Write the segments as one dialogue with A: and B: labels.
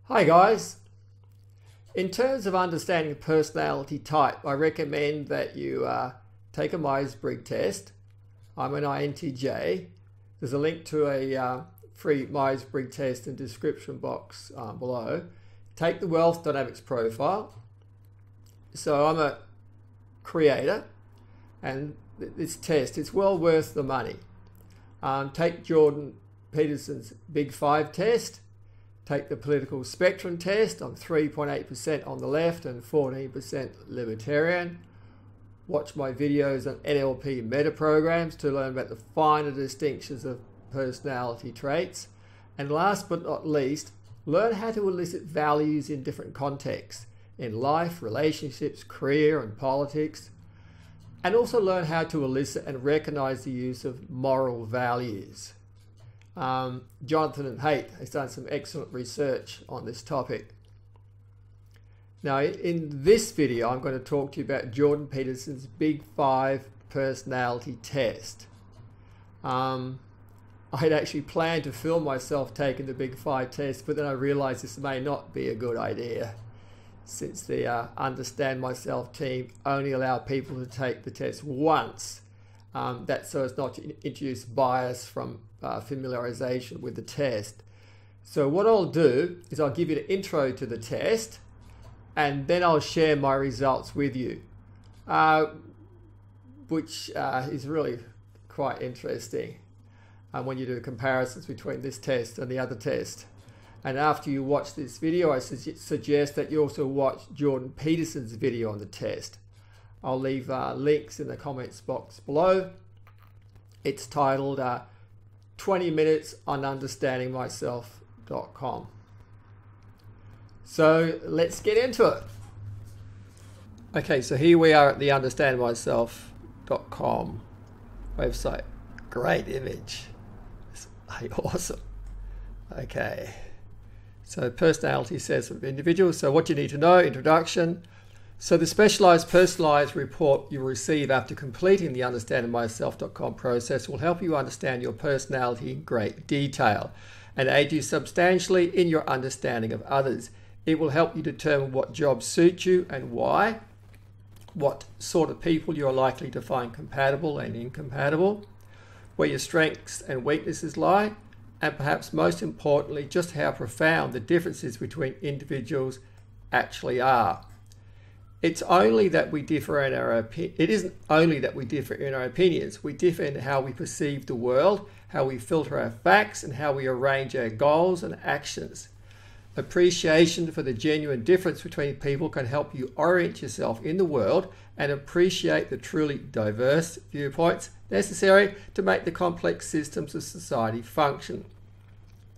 A: Hi guys. In terms of understanding personality type, I recommend that you take a Myers Briggs test. I'm an INTJ. There's a link to a free Myers Briggs test in the description box below. Take the Wealth Dynamics profile. So I'm a creator, and this test, it's well worth the money. Take Jordan Peterson's Big Five test. Take the political spectrum test. I'm 3.8% on the left and 14% Libertarian. Watch my videos on NLP Meta Programs to learn about the finer distinctions of personality traits. And last but not least, learn how to elicit values in different contexts, in life, relationships, career, and politics. And also learn how to elicit and recognize the use of moral values. Jonathon Haidt has done some excellent research on this topic. Now, in this video, I'm going to talk to you about Jordan Peterson's Big Five personality test. I had actually planned to film myself taking the Big Five test, but then I realized this may not be a good idea, since the Understand Myself team only allow people to take the test once. That's so as not to introduce bias from familiarization with the test. So what I'll do is I'll give you the intro to the test, and then I'll share my results with you, which is really quite interesting when you do comparisons between this test and the other test. And after you watch this video, I suggest that you also watch Jordan Peterson's video on the test. I'll leave links in the comments box below. It's titled 20 Minutes on UnderstandingMyself.com. So let's get into it. Okay, so here we are at the UnderstandingMyself.com website. Great image. It's awesome. Okay. So personality assessment of individuals. So what you need to know, introduction. So the specialized personalized report you receive after completing the UnderstandingMyself.com process will help you understand your personality in great detail and aid you substantially in your understanding of others. It will help you determine what jobs suit you and why, what sort of people you are likely to find compatible and incompatible, where your strengths and weaknesses lie, and perhaps most importantly, just how profound the differences between individuals actually are. It isn't only that we differ in our opinions. We differ in how we perceive the world, how we filter our facts, and how we arrange our goals and actions. Appreciation for the genuine difference between people can help you orient yourself in the world and appreciate the truly diverse viewpoints necessary to make the complex systems of society function,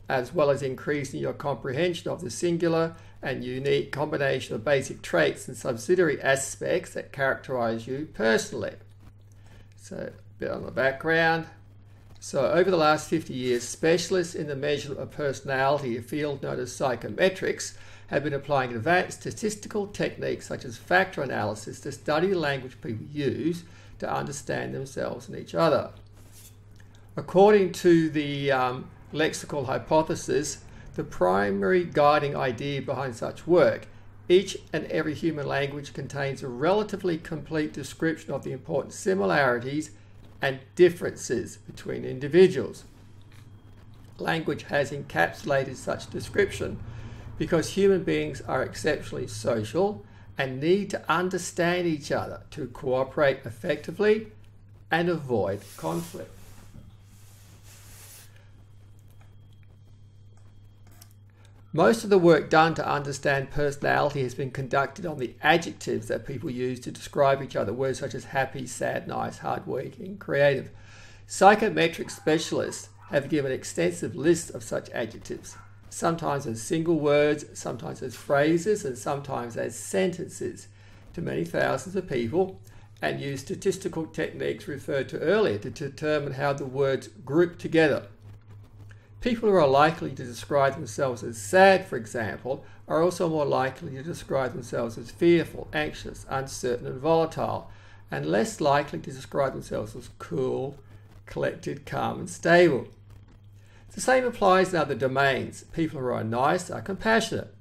A: as well as increasing your comprehension of the singular and unique combination of basic traits and subsidiary aspects that characterize you personally. So a bit on the background. So over the last 50 years, specialists in the measurement of personality, a field known as psychometrics, have been applying advanced statistical techniques such as factor analysis to study the language people use to understand themselves and each other. According to the lexical hypothesis, the primary guiding idea behind such work, each and every human language contains a relatively complete description of the important similarities and differences between individuals. Language has encapsulated such description because human beings are exceptionally social and need to understand each other to cooperate effectively and avoid conflict. Most of the work done to understand personality has been conducted on the adjectives that people use to describe each other, words such as happy, sad, nice, hardworking, creative. Psychometric specialists have given extensive lists of such adjectives, sometimes as single words, sometimes as phrases, and sometimes as sentences, to many thousands of people, and use statistical techniques referred to earlier to determine how the words group together. People who are likely to describe themselves as sad, for example, are also more likely to describe themselves as fearful, anxious, uncertain, and volatile, and less likely to describe themselves as cool, collected, calm, and stable. The same applies in other domains. People who are nice are compassionate,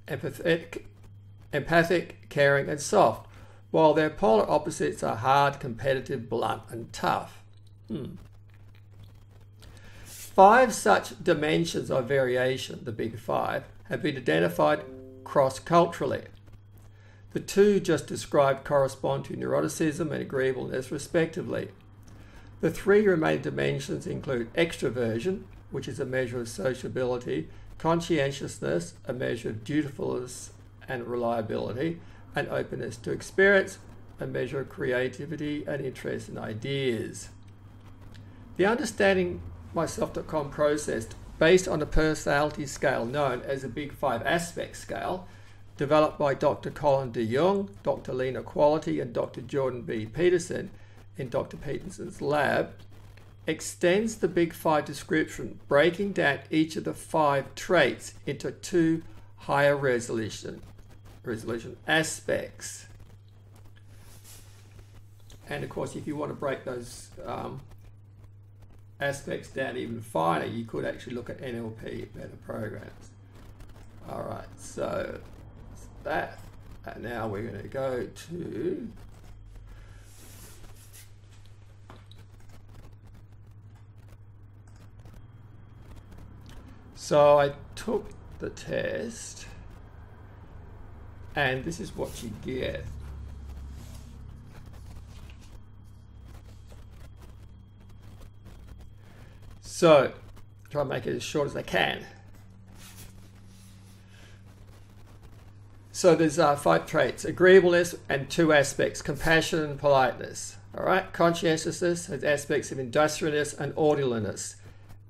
A: empathic, caring, and soft, while their polar opposites are hard, competitive, blunt, and tough. 5 such dimensions of variation, the big 5, have been identified cross-culturally. The 2 just described correspond to neuroticism and agreeableness, respectively. The 3 remaining dimensions include extroversion, which is a measure of sociability, conscientiousness, a measure of dutifulness and reliability, and openness to experience, a measure of creativity and interest in ideas. The UnderstandingMyself.com process, based on a personality scale known as the Big 5 Aspect Scale, developed by Dr. Colin de Jong, Dr. Lena Quality, and Dr. Jordan B. Peterson in Dr. Peterson's lab, extends the Big 5 description, breaking down each of the 5 traits into 2 higher resolution aspects. And of course, if you want to break those aspects down even finer, you could actually look at NLP Meta Programs. All right, so that, and now we're going to go to so I took the test, and this is what you get. So, try and make it as short as I can. So there's 5 traits: agreeableness and 2 aspects, compassion and politeness. All right, conscientiousness has aspects of industriousness and orderliness.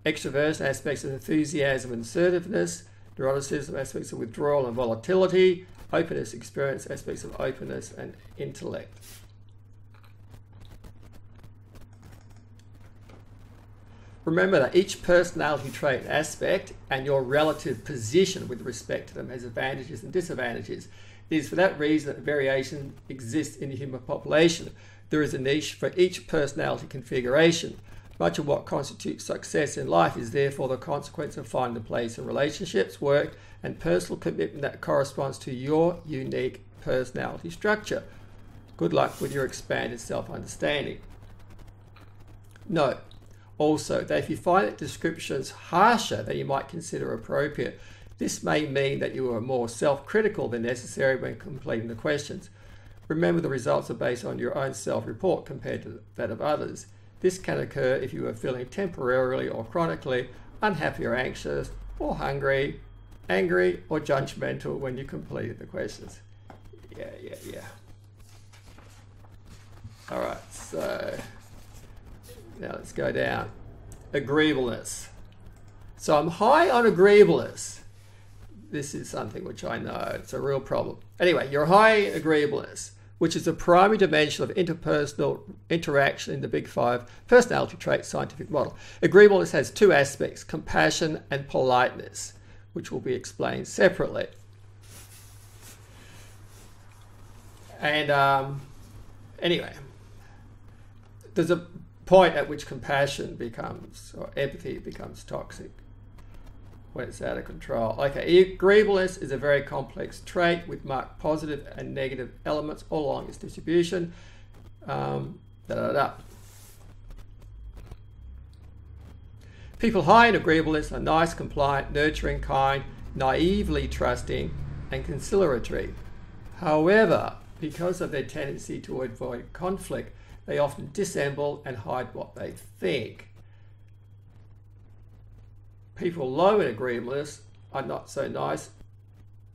A: Extroversion, aspects of enthusiasm and assertiveness. Neuroticism, aspects of withdrawal and volatility. Openness, experience, aspects of openness and intellect. Remember that each personality trait and aspect and your relative position with respect to them has advantages and disadvantages. It is for that reason that variation exists in the human population. There is a niche for each personality configuration. Much of what constitutes success in life is therefore the consequence of finding a place in relationships, work, and personal commitment that corresponds to your unique personality structure. Good luck with your expanded self-understanding. Note also that if you find that descriptions harsher than you might consider appropriate, this may mean that you are more self-critical than necessary when completing the questions. Remember, the results are based on your own self-report compared to that of others. This can occur if you are feeling temporarily or chronically unhappy or anxious, or hungry, angry, or judgmental when you completed the questions. Yeah. All right, so now let's go down. Agreeableness. So I'm high on agreeableness. This is something which I know, it's a real problem. Anyway, you're high in agreeableness, which is the primary dimension of interpersonal interaction in the Big 5 personality trait scientific model. Agreeableness has 2 aspects, compassion and politeness, which will be explained separately. And anyway, there's a point at which compassion becomes, or empathy becomes toxic, when it's out of control. Okay, agreeableness is a very complex trait with marked positive and negative elements all along its distribution. People high in agreeableness are nice, compliant, nurturing, kind, naively trusting, and conciliatory. However, because of their tendency to avoid conflict, they often dissemble and hide what they think. People low in agreeableness are not so nice,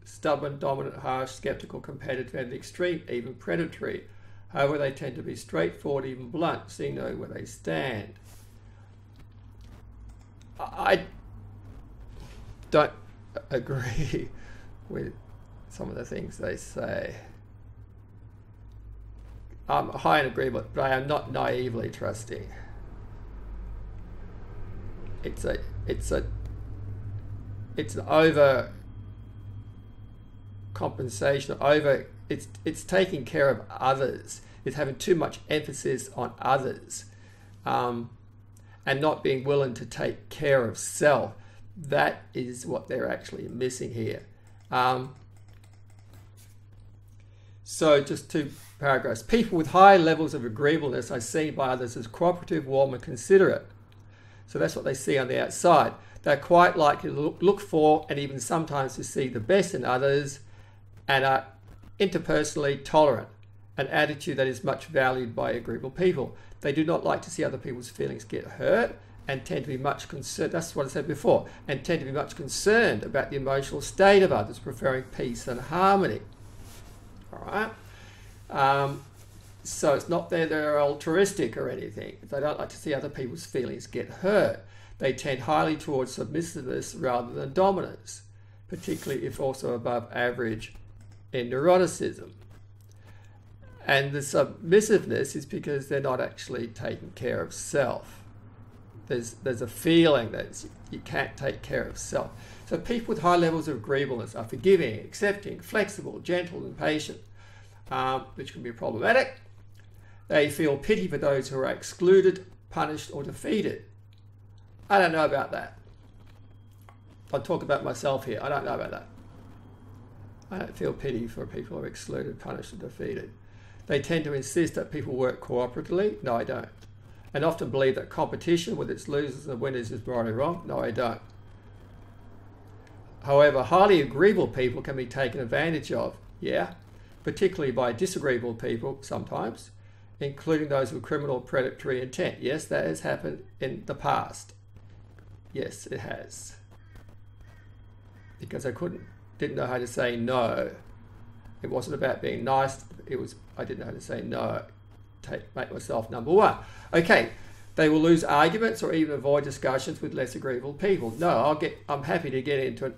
A: stubborn, dominant, harsh, skeptical, competitive, and extreme, even predatory. However, they tend to be straightforward, even blunt, so you know where they stand. I don't agree with some of the things they say. I'm high in agreement, but I am not naively trusting. It's an over compensation, it's taking care of others. It's having too much emphasis on others, and not being willing to take care of self. That is what they're actually missing here. So just 2 paragraphs. People with high levels of agreeableness are seen by others as cooperative, warm and considerate. So that's what they see on the outside. They're quite likely to look for and even sometimes to see the best in others, and are interpersonally tolerant, an attitude that is much valued by agreeable people. They do not like to see other people's feelings get hurt and tend to be much concerned, that's what I said before, and tend to be much concerned about the emotional state of others, preferring peace and harmony. All right? So it's not that they're altruistic or anything. They don't like to see other people's feelings get hurt. They tend highly towards submissiveness rather than dominance, particularly if also above average in neuroticism. And the submissiveness is because they're not actually taking care of self. There's a feeling that you can't take care of self. So people with high levels of agreeableness are forgiving, accepting, flexible, gentle and patient, which can be problematic. They feel pity for those who are excluded, punished or defeated. I don't know about that. I'll talk about myself here. I don't know about that. I don't feel pity for people who are excluded, punished or defeated. They tend to insist that people work cooperatively. No, I don't. And often believe that competition with its losers and winners is morally wrong. No, I don't. However, highly agreeable people can be taken advantage of, yeah, particularly by disagreeable people sometimes, including those with criminal predatory intent. Yes, that has happened in the past. Yes, it has. Because I didn't know how to say no. It wasn't about being nice. I didn't know how to say no. Make myself number one. Okay, they will lose arguments or even avoid discussions with less agreeable people. No, I'm happy to get into an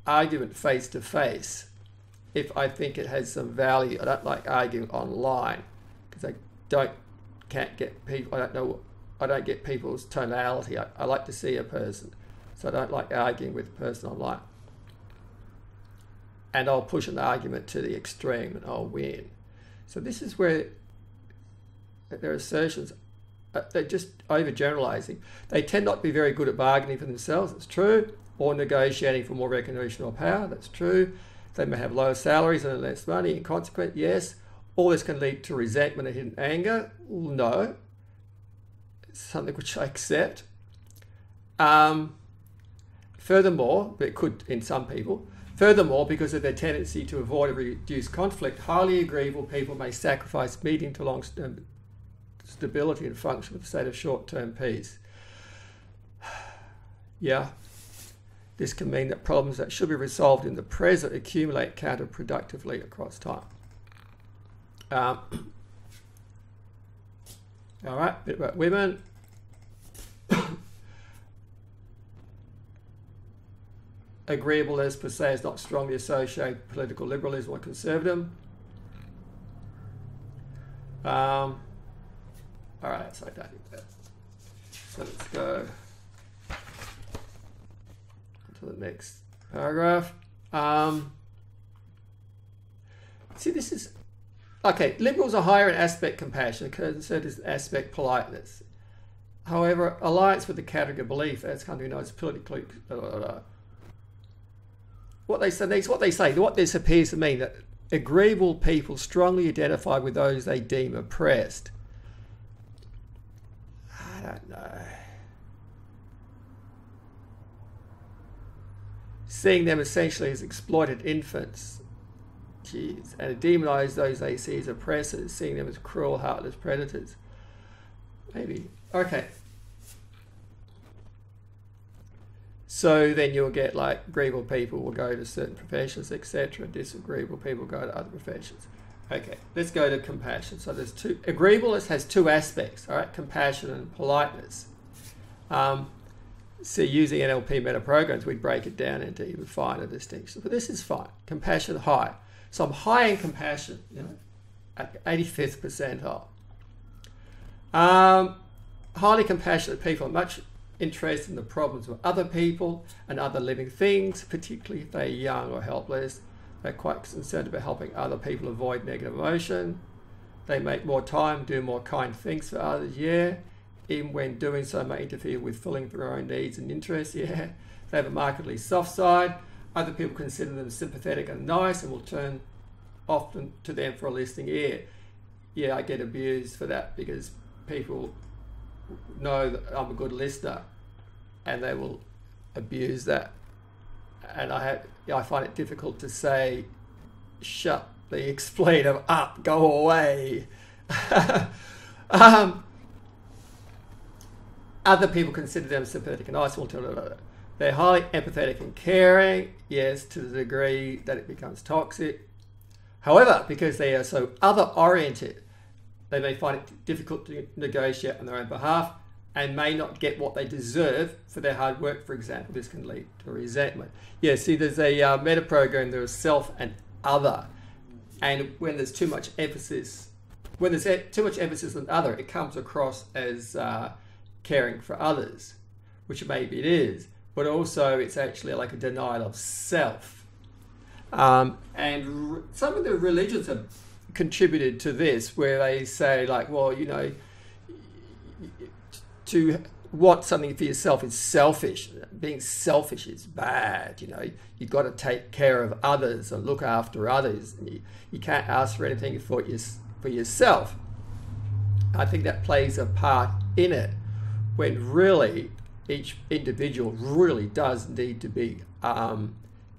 A: argument face to face if I think it has some value. I don't like arguing online because I can't get people. I don't get people's tonality. I like to see a person, so I don't like arguing with a person online. And I'll push an argument to the extreme and I'll win. So this is where their assertions, they're just overgeneralizing. They tend not to be very good at bargaining for themselves, that's true, or negotiating for more recognition or power, that's true. They may have lower salaries and less money, in consequence, yes. All this can lead to resentment and hidden anger. No. It's something which I accept. Furthermore, but it could in some people, furthermore, because of their tendency to avoid or reduce conflict, highly agreeable people may sacrifice medium to long-term stability and function with a state of short-term peace. Yeah. This can mean that problems that should be resolved in the present accumulate counterproductively across time. All right, a bit about women. Agreeableness per se is not strongly associated with political liberalism or conservatism. All right, so I don't think that. So let's go to the next paragraph. See, this is okay. Liberals are higher in aspect compassion, conservatives in aspect politeness. However, alliance with the category of belief, that's kind of known as politically. What this appears to mean that agreeable people strongly identify with those they deem oppressed. I don't know. Seeing them essentially as exploited infants. Jeez. And demonize those they see as oppressors, seeing them as cruel, heartless predators. Maybe. Okay. So then you'll get like agreeable people will go to certain professions, etc. Disagreeable people go to other professions. Okay, let's go to compassion. So there's two. Agreeableness has two aspects, all right? Compassion and politeness. So using NLP Meta Programs, we'd break it down into even finer distinctions. But this is fine. Compassion high. So I'm high in compassion, at 85th percentile. Highly compassionate people are much interested in the problems of other people and other living things, particularly if they're young or helpless. They're quite concerned about helping other people avoid negative emotion. They make more time, do more kind things for others, yeah. Even when doing so may interfere with fulfilling their own needs and interests, yeah. They have a markedly soft side. Other people consider them sympathetic and nice and will turn often to them for a listening ear. Yeah, I get abused for that because people know that I'm a good listener and they will abuse that. And I find it difficult to say, shut the expletive up, go away. Other people consider them sympathetic and isolated. They're highly empathetic and caring, yes, to the degree that it becomes toxic. However, because they are so other-oriented, they may find it difficult to negotiate on their own behalf and may not get what they deserve for their hard work, for example. This can lead to resentment. Yeah, see, there's a meta program, there is self and other. And when there's too much emphasis, on other, it comes across as caring for others, which maybe it is, but also it's actually like a denial of self. And some of the religions have contributed to this, where they say, like, well, you know, to want something for yourself is selfish. Being selfish is bad. You know, you've got to take care of others and look after others. And you can't ask for anything for yourself. I think that plays a part in it, when really each individual really does need to be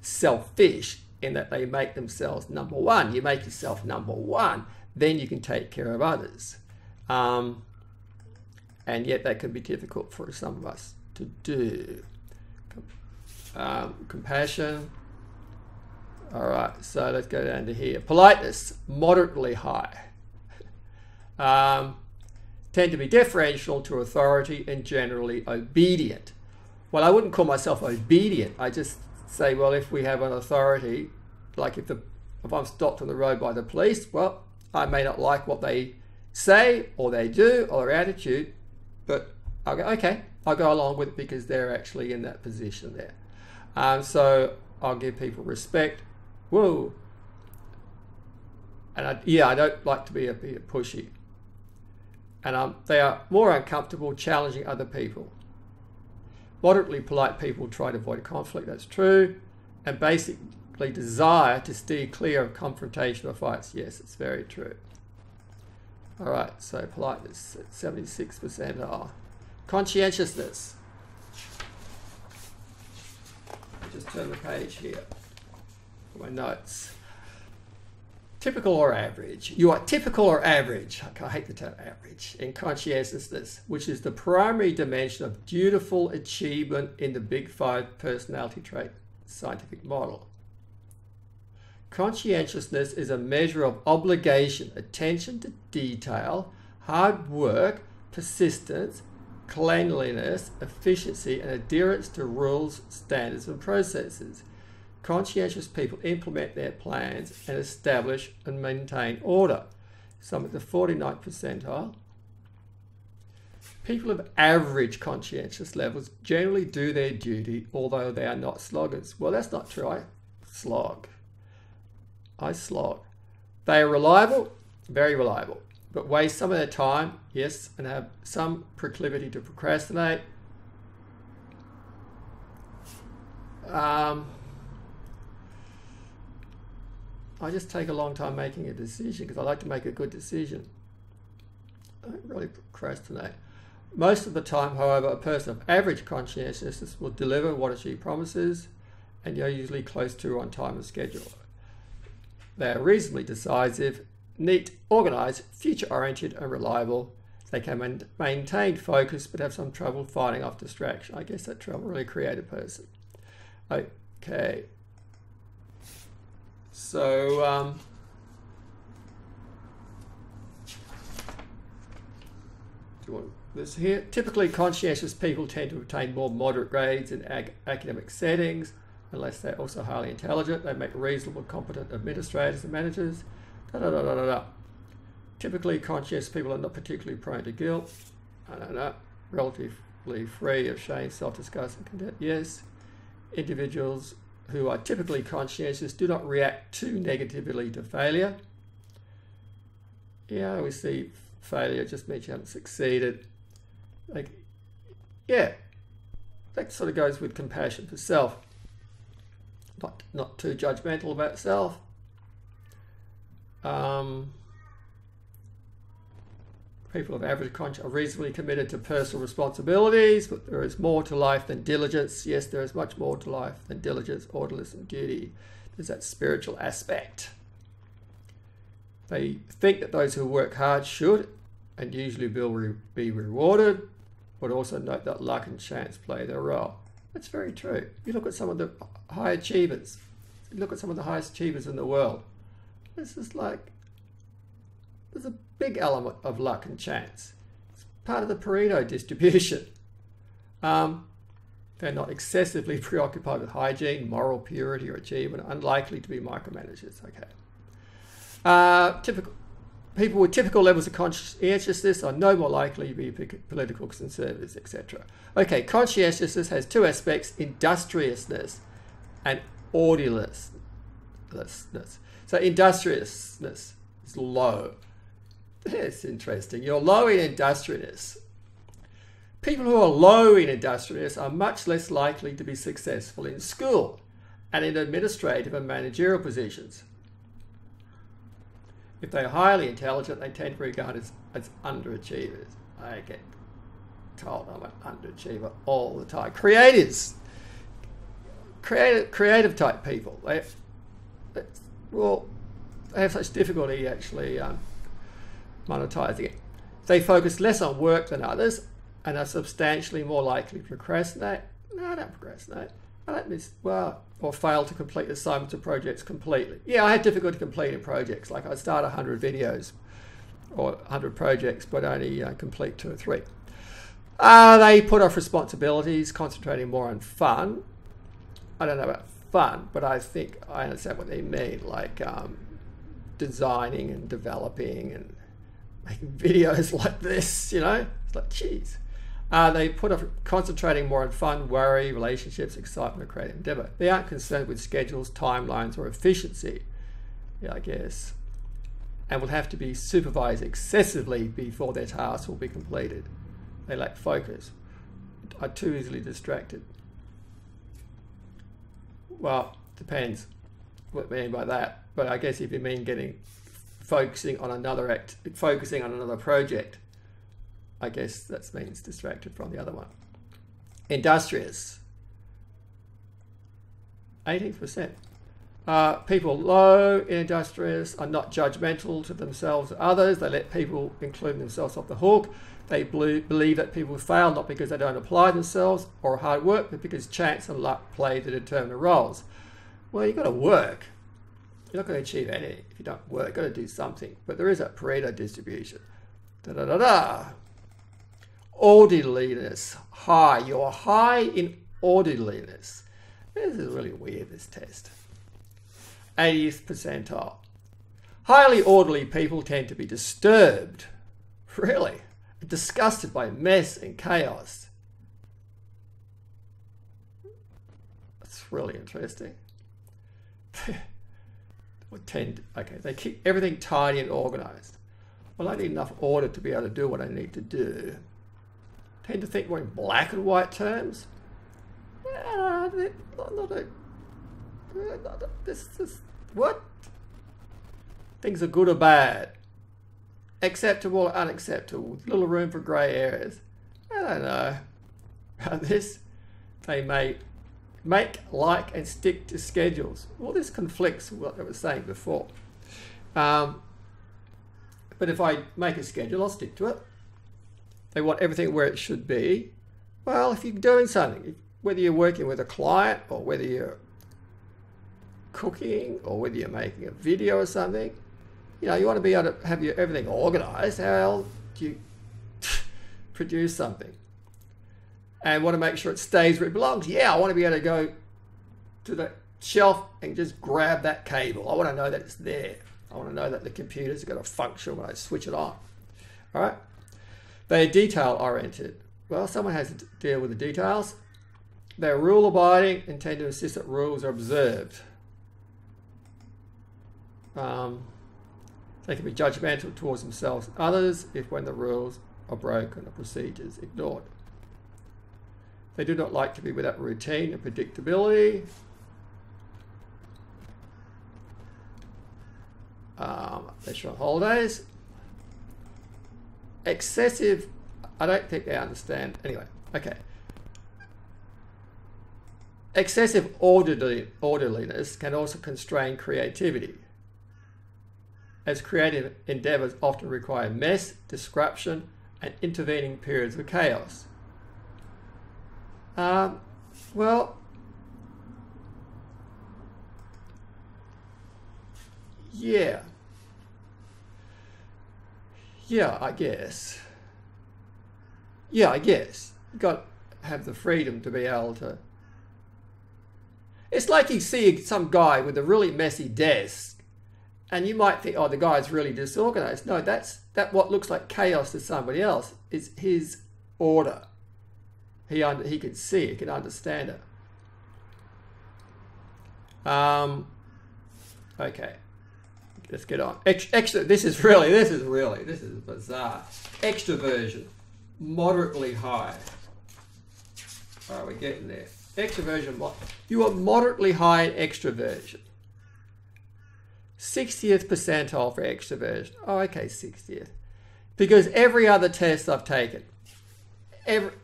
A: selfish, in that they make themselves number one. You make yourself number one, then you can take care of others. And yet that can be difficult for some of us to do. Compassion. All right, so let's go down to here. Politeness, moderately high. Tend to be deferential to authority and generally obedient. Well, I wouldn't call myself obedient. I just say, well, if we have an authority, like if I'm stopped on the road by the police, well, I may not like what they say or they do or their attitude, but I'll go, okay, I'll go along with it because they're actually in that position there. So I'll give people respect. Whoa. And I don't like to be a pushy. And they are more uncomfortable challenging other people. Moderately polite people try to avoid conflict, that's true, and basically desire to steer clear of confrontation or fights. Yes, it's very true. All right, so politeness at 76 percentile. Conscientiousness. I'll just turn the page here for my notes. Typical or average. You are typical or average. I hate the term average. In conscientiousness, which is the primary dimension of dutiful achievement in the Big Five personality trait scientific model. Conscientiousness is a measure of obligation, attention to detail, hard work, persistence, cleanliness, efficiency, and adherence to rules, standards, and processes. Conscientious people implement their plans and establish and maintain order. Some at the 49th percentile. People of average conscientious levels generally do their duty, although they are not sloggers. Well, that's not true. I slog. They are reliable, very reliable, but waste some of their time, yes, and have some proclivity to procrastinate. I just take a long time making a decision because I like to make a good decision. I don't really procrastinate. Most of the time, however, a person of average conscientiousness will deliver what she promises, and you're usually close to on time and schedule. They are reasonably decisive, neat, organised, future-oriented and reliable. They can maintain focus but have some trouble fighting off distraction. I guess that trouble really create a person. Okay. So, do you want this here? Typically, conscientious people tend to obtain more moderate grades in academic settings, unless they're also highly intelligent. They make reasonable, competent administrators and managers. Typically, conscientious people are not particularly prone to guilt. Relatively free of shame, self-disgust, and contempt. Yes. Individuals who are typically conscientious do not react too negatively to failure. Yeah, we see failure just means you haven't succeeded. That sort of goes with compassion for self. Not too judgmental about self. People of average conscience are reasonably committed to personal responsibilities, but there is more to life than diligence. Yes, there is much more to life than diligence, orderliness, and duty. There's that spiritual aspect. They think that those who work hard should and usually will be rewarded, but also note that luck and chance play their role. That's very true. You look at some of the high achievers. You look at some of the highest achievers in the world. This is like, there's a big element of luck and chance. It's part of the Pareto distribution. They're not excessively preoccupied with hygiene, moral purity, or achievement, unlikely to be micromanagers. Okay. People with typical levels of conscientiousness are no more likely to be political conservatives, etc. Okay, conscientiousness has two aspects: industriousness and orderliness. So industriousness is low. That's interesting. You're low in industriousness. People who are low in industriousness are much less likely to be successful in school and in administrative and managerial positions. If they're highly intelligent, they tend to be regarded as underachievers. I get told I'm an underachiever all the time. Creative type people, they have such difficulty actually monetizing it. They focus less on work than others and are substantially more likely to procrastinate. No, I don't procrastinate. I don't miss, or fail to complete assignments or projects completely. Yeah, I had difficulty completing projects. Like I'd start 100 videos or 100 projects, but only complete 2 or 3. They put off responsibilities, concentrating more on fun. I don't know about fun, but I think I understand what they mean, like designing and developing and making videos like this, you know? It's like, geez. They put off concentrating more on fun, worry, relationships, excitement, or creative endeavor. They aren't concerned with schedules, timelines, or efficiency, I guess, and will have to be supervised excessively before their tasks will be completed. They lack focus, are too easily distracted. Well, depends what you mean by that. But I guess if you mean focusing on another project, I guess that means distracted from the other one. Industrious, 18%. People low in industrious are not judgmental to themselves or others. They let people, including themselves, off the hook. They believe that people fail not because they don't apply themselves or hard work, but because chance and luck play the determinant roles. Well, you've got to work. You're not going to achieve anything if you don't work. You've got to do something. But there is a Pareto distribution. Orderliness, high. You're high in orderliness. This is really weird, this test. 80th percentile. Highly orderly people tend to be disturbed, really, disgusted by mess and chaos. That's really interesting. They keep everything tidy and organized. Well, I need enough order to be able to do what I need to do. Tend to think more in black and white terms. What? Things are good or bad, acceptable or unacceptable, with little room for grey areas. I don't know about this. They may make, like, and stick to schedules. Well, this conflicts with what I was saying before. But if I make a schedule, I'll stick to it. They want everything where it should be. Well, if you're doing something, whether you're working with a client or whether you're cooking or whether you're making a video or something, you want to be able to have everything organized. How do you produce something? And want to make sure it stays where it belongs. Yeah, I want to be able to go to the shelf and just grab that cable. I want to know that it's there. I want to know that the computer's going to function when I switch it on. All right? They're detail-oriented. Well, someone has to deal with the details. They're rule-abiding and tend to insist that rules are observed. They can be judgmental towards themselves and others if when the rules are broken or procedures ignored. They do not like to be without routine and predictability. unless you're on holidays. Excessive, I don't think they understand. Anyway, okay. Excessive orderliness can also constrain creativity, as creative endeavors often require mess, disruption, and intervening periods of chaos. Well, yeah. Yeah, I guess. Yeah, I guess. You've got to have the freedom to be able to... It's like you see some guy with a really messy desk, and you might think, oh, the guy's really disorganized. No, that what looks like chaos to somebody else is his order. He can see, he can understand it. Okay, let's get on. This is bizarre. Extroversion, moderately high. All right, we're getting there. Extroversion, you are moderately high in extroversion. 60th percentile for extroversion. Oh, okay, 60th. Because every other test I've taken,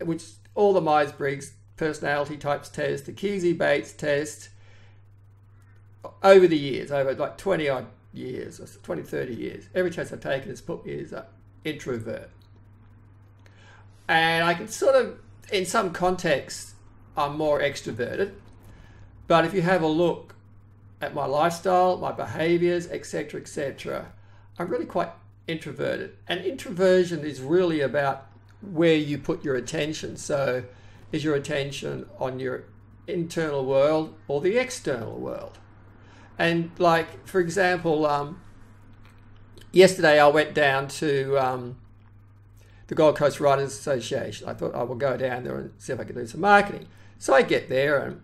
A: which all the Myers Briggs personality types test, the Kesey-Bates test, over the years, over like 20 odd years, or 20, 30 years, every test I've taken has put me as an introvert. And I can sort of, in some contexts, I'm more extroverted. But if you have a look at my lifestyle, my behaviors, etc., I'm really quite introverted. And introversion is really about where you put your attention. So is your attention on your internal world or the external world? And like, for example, yesterday I went down to the Gold Coast Writers Association. I thought I will go down there and see if I could do some marketing. So I get there, and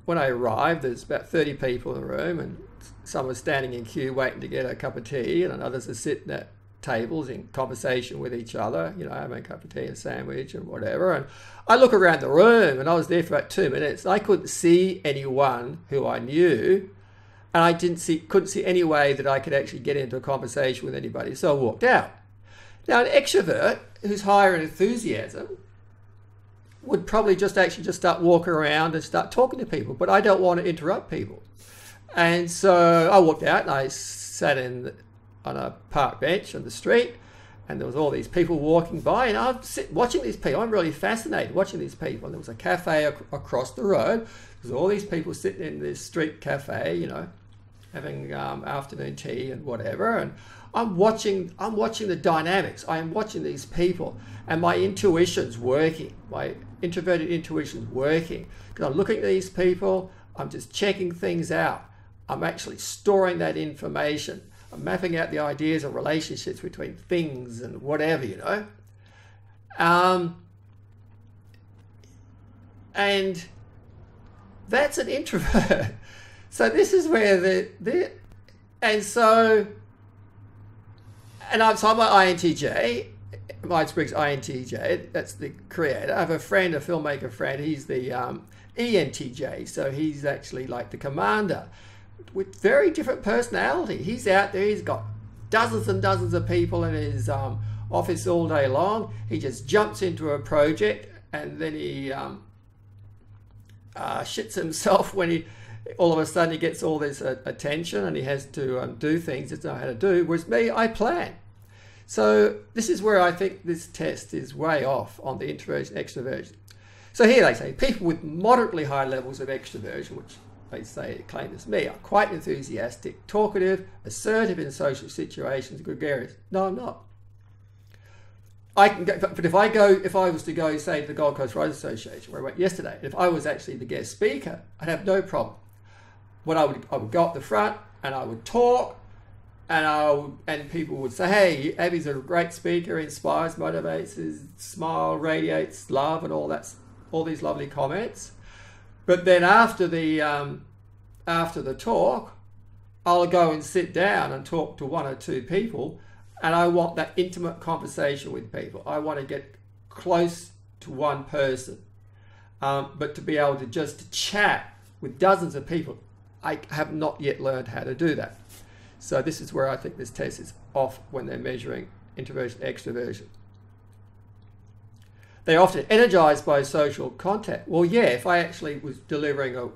A: when I arrived, there's about 30 people in the room, and some were standing in queue waiting to get a cup of tea, and others are sitting at tables in conversation with each other, you know, having a cup of tea and a sandwich and whatever. And I look around the room, and I was there for about 2 minutes. I couldn't see anyone who I knew, and I couldn't see any way that I could actually get into a conversation with anybody. So I walked out. Now, an extrovert who's higher in enthusiasm would probably just start walking around and start talking to people, but I don't want to interrupt people. And so I walked out and I sat on a park bench on the street, and there was all these people walking by, and I'm watching these people. I'm really fascinated watching these people. And there was a cafe across the road. There's all these people sitting in this street cafe, you know, having afternoon tea and whatever. And I'm watching the dynamics. I am watching these people, and my intuition's working. My introverted intuition's working, because I'm looking at these people. I'm just checking things out. I'm actually storing that information. I'm mapping out the ideas and relationships between things and whatever, you know. And that's an introvert. So this is where I'm an INTJ, Myers Briggs INTJ, that's the creator. I have a filmmaker friend, he's the ENTJ, so he's actually like the commander, with very different personality. He's out there, he's got dozens and dozens of people in his office all day long. He just jumps into a project, and then he shits himself when all of a sudden he gets all this attention, and he has to do things he doesn't know how to do. Whereas me, I plan. So this is where I think this test is way off on the introversion, extroversion. So here they say, people with moderately high levels of extroversion, which they say claim as me, are quite enthusiastic, talkative, assertive in social situations, gregarious. No, I'm not. I can go, but if I was to go, say, to the Gold Coast Writers Association, where I went yesterday, if I was actually the guest speaker, I'd have no problem. I would go up the front and I would talk, and people would say, hey, Abby's a great speaker, inspires, motivates, his smile radiates love, and all these lovely comments. But then after the talk, I'll go and sit down and talk to one or two people, and I want that intimate conversation with people. I want to get close to one person, but to be able to just chat with dozens of people, I have not yet learned how to do that. So this is where I think this test is off when they're measuring introversion, extroversion. They're often energized by social contact. Well, yeah, if I actually was delivering a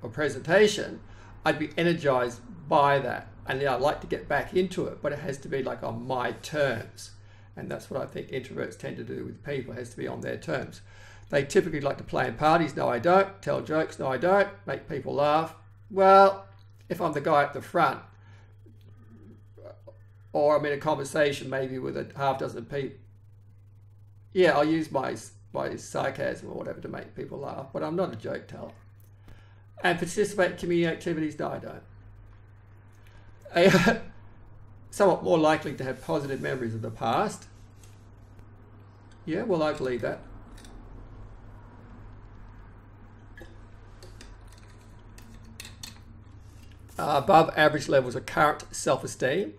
A: presentation, I'd be energized by that. And yeah, I'd like to get back into it, but it has to be like on my terms. And that's what I think introverts tend to do with people. It has to be on their terms. They typically like to play in parties. No, I don't. Tell jokes. No, I don't. Make people laugh. Well, if I'm the guy at the front, or I'm in a conversation maybe with a half dozen people, yeah, I'll use my sarcasm or whatever to make people laugh, but I'm not a joke teller. And participate in community activities? No, I don't. Somewhat more likely to have positive memories of the past. Yeah, well, I believe that. Above average levels of current self-esteem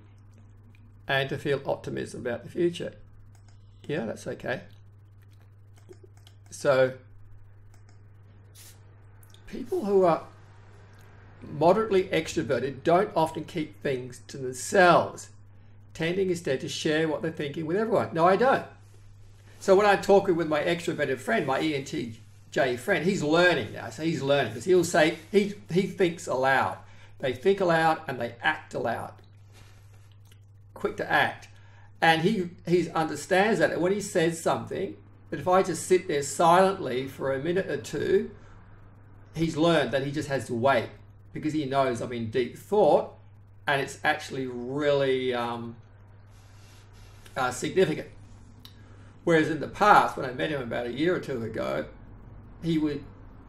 A: and to feel optimism about the future. Yeah, that's okay. So people who are moderately extroverted don't often keep things to themselves, tending instead to share what they're thinking with everyone. No, I don't. So when I'm talking with my extroverted friend, my INTJ friend, he's learning now. So he's learning because he'll say, he thinks aloud. They think aloud and they act aloud. Quick to act. And he understands that. And when he says something, that if I just sit there silently for a minute or two, he's learned that he just has to wait because he knows I'm in deep thought and it's actually really significant. Whereas in the past, when I met him about a year or two ago, he would,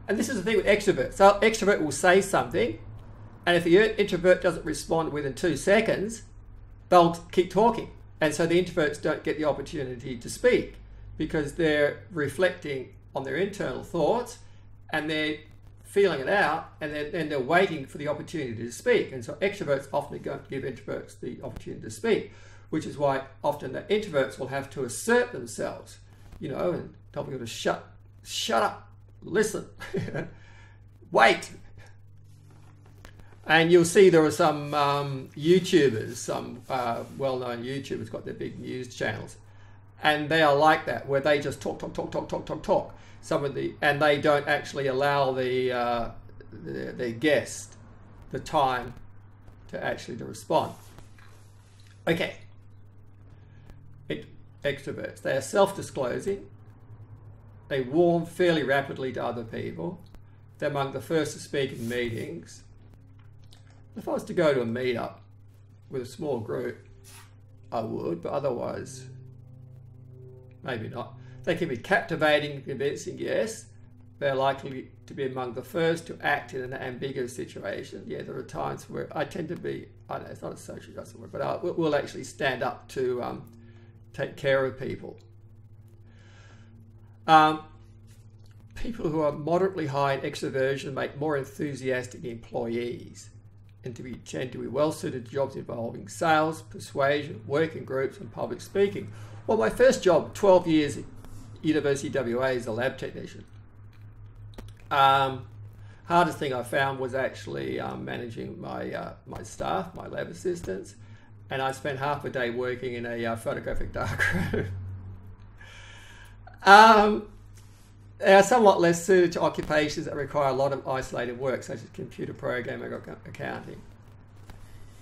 A: and this is the thing with extroverts. So extrovert will say something, and if the introvert doesn't respond within 2 seconds, they'll keep talking. And so the introverts don't get the opportunity to speak because they're reflecting on their internal thoughts and they're feeling it out and they're waiting for the opportunity to speak. And so extroverts often don't give introverts the opportunity to speak, which is why often the introverts will have to assert themselves, you know, and tell people to shut up, listen, wait. And you'll see there are some YouTubers, some well-known YouTubers got their big news channels, and they are like that, where they just talk. And they don't actually allow their guest the time to respond. Okay. Extroverts. They are self-disclosing. They warm fairly rapidly to other people. They're among the first to speak in meetings. If I was to go to a meetup with a small group, I would, but otherwise, maybe not. They can be captivating, convincing, yes. They're likely to be among the first to act in an ambiguous situation. Yeah, there are times where I tend to be, I don't know, it's not a social justice word, but we'll actually stand up to take care of people. People who are moderately high in extroversion make more enthusiastic employees and tend to be well suited to jobs involving sales, persuasion, work in groups and public speaking. Well, my first job, 12 years at University WA as a lab technician. Hardest thing I found was actually managing my staff, my lab assistants, and I spent half a day working in a photographic darkroom. They are somewhat less suited to occupations that require a lot of isolated work, such as computer programming or accounting.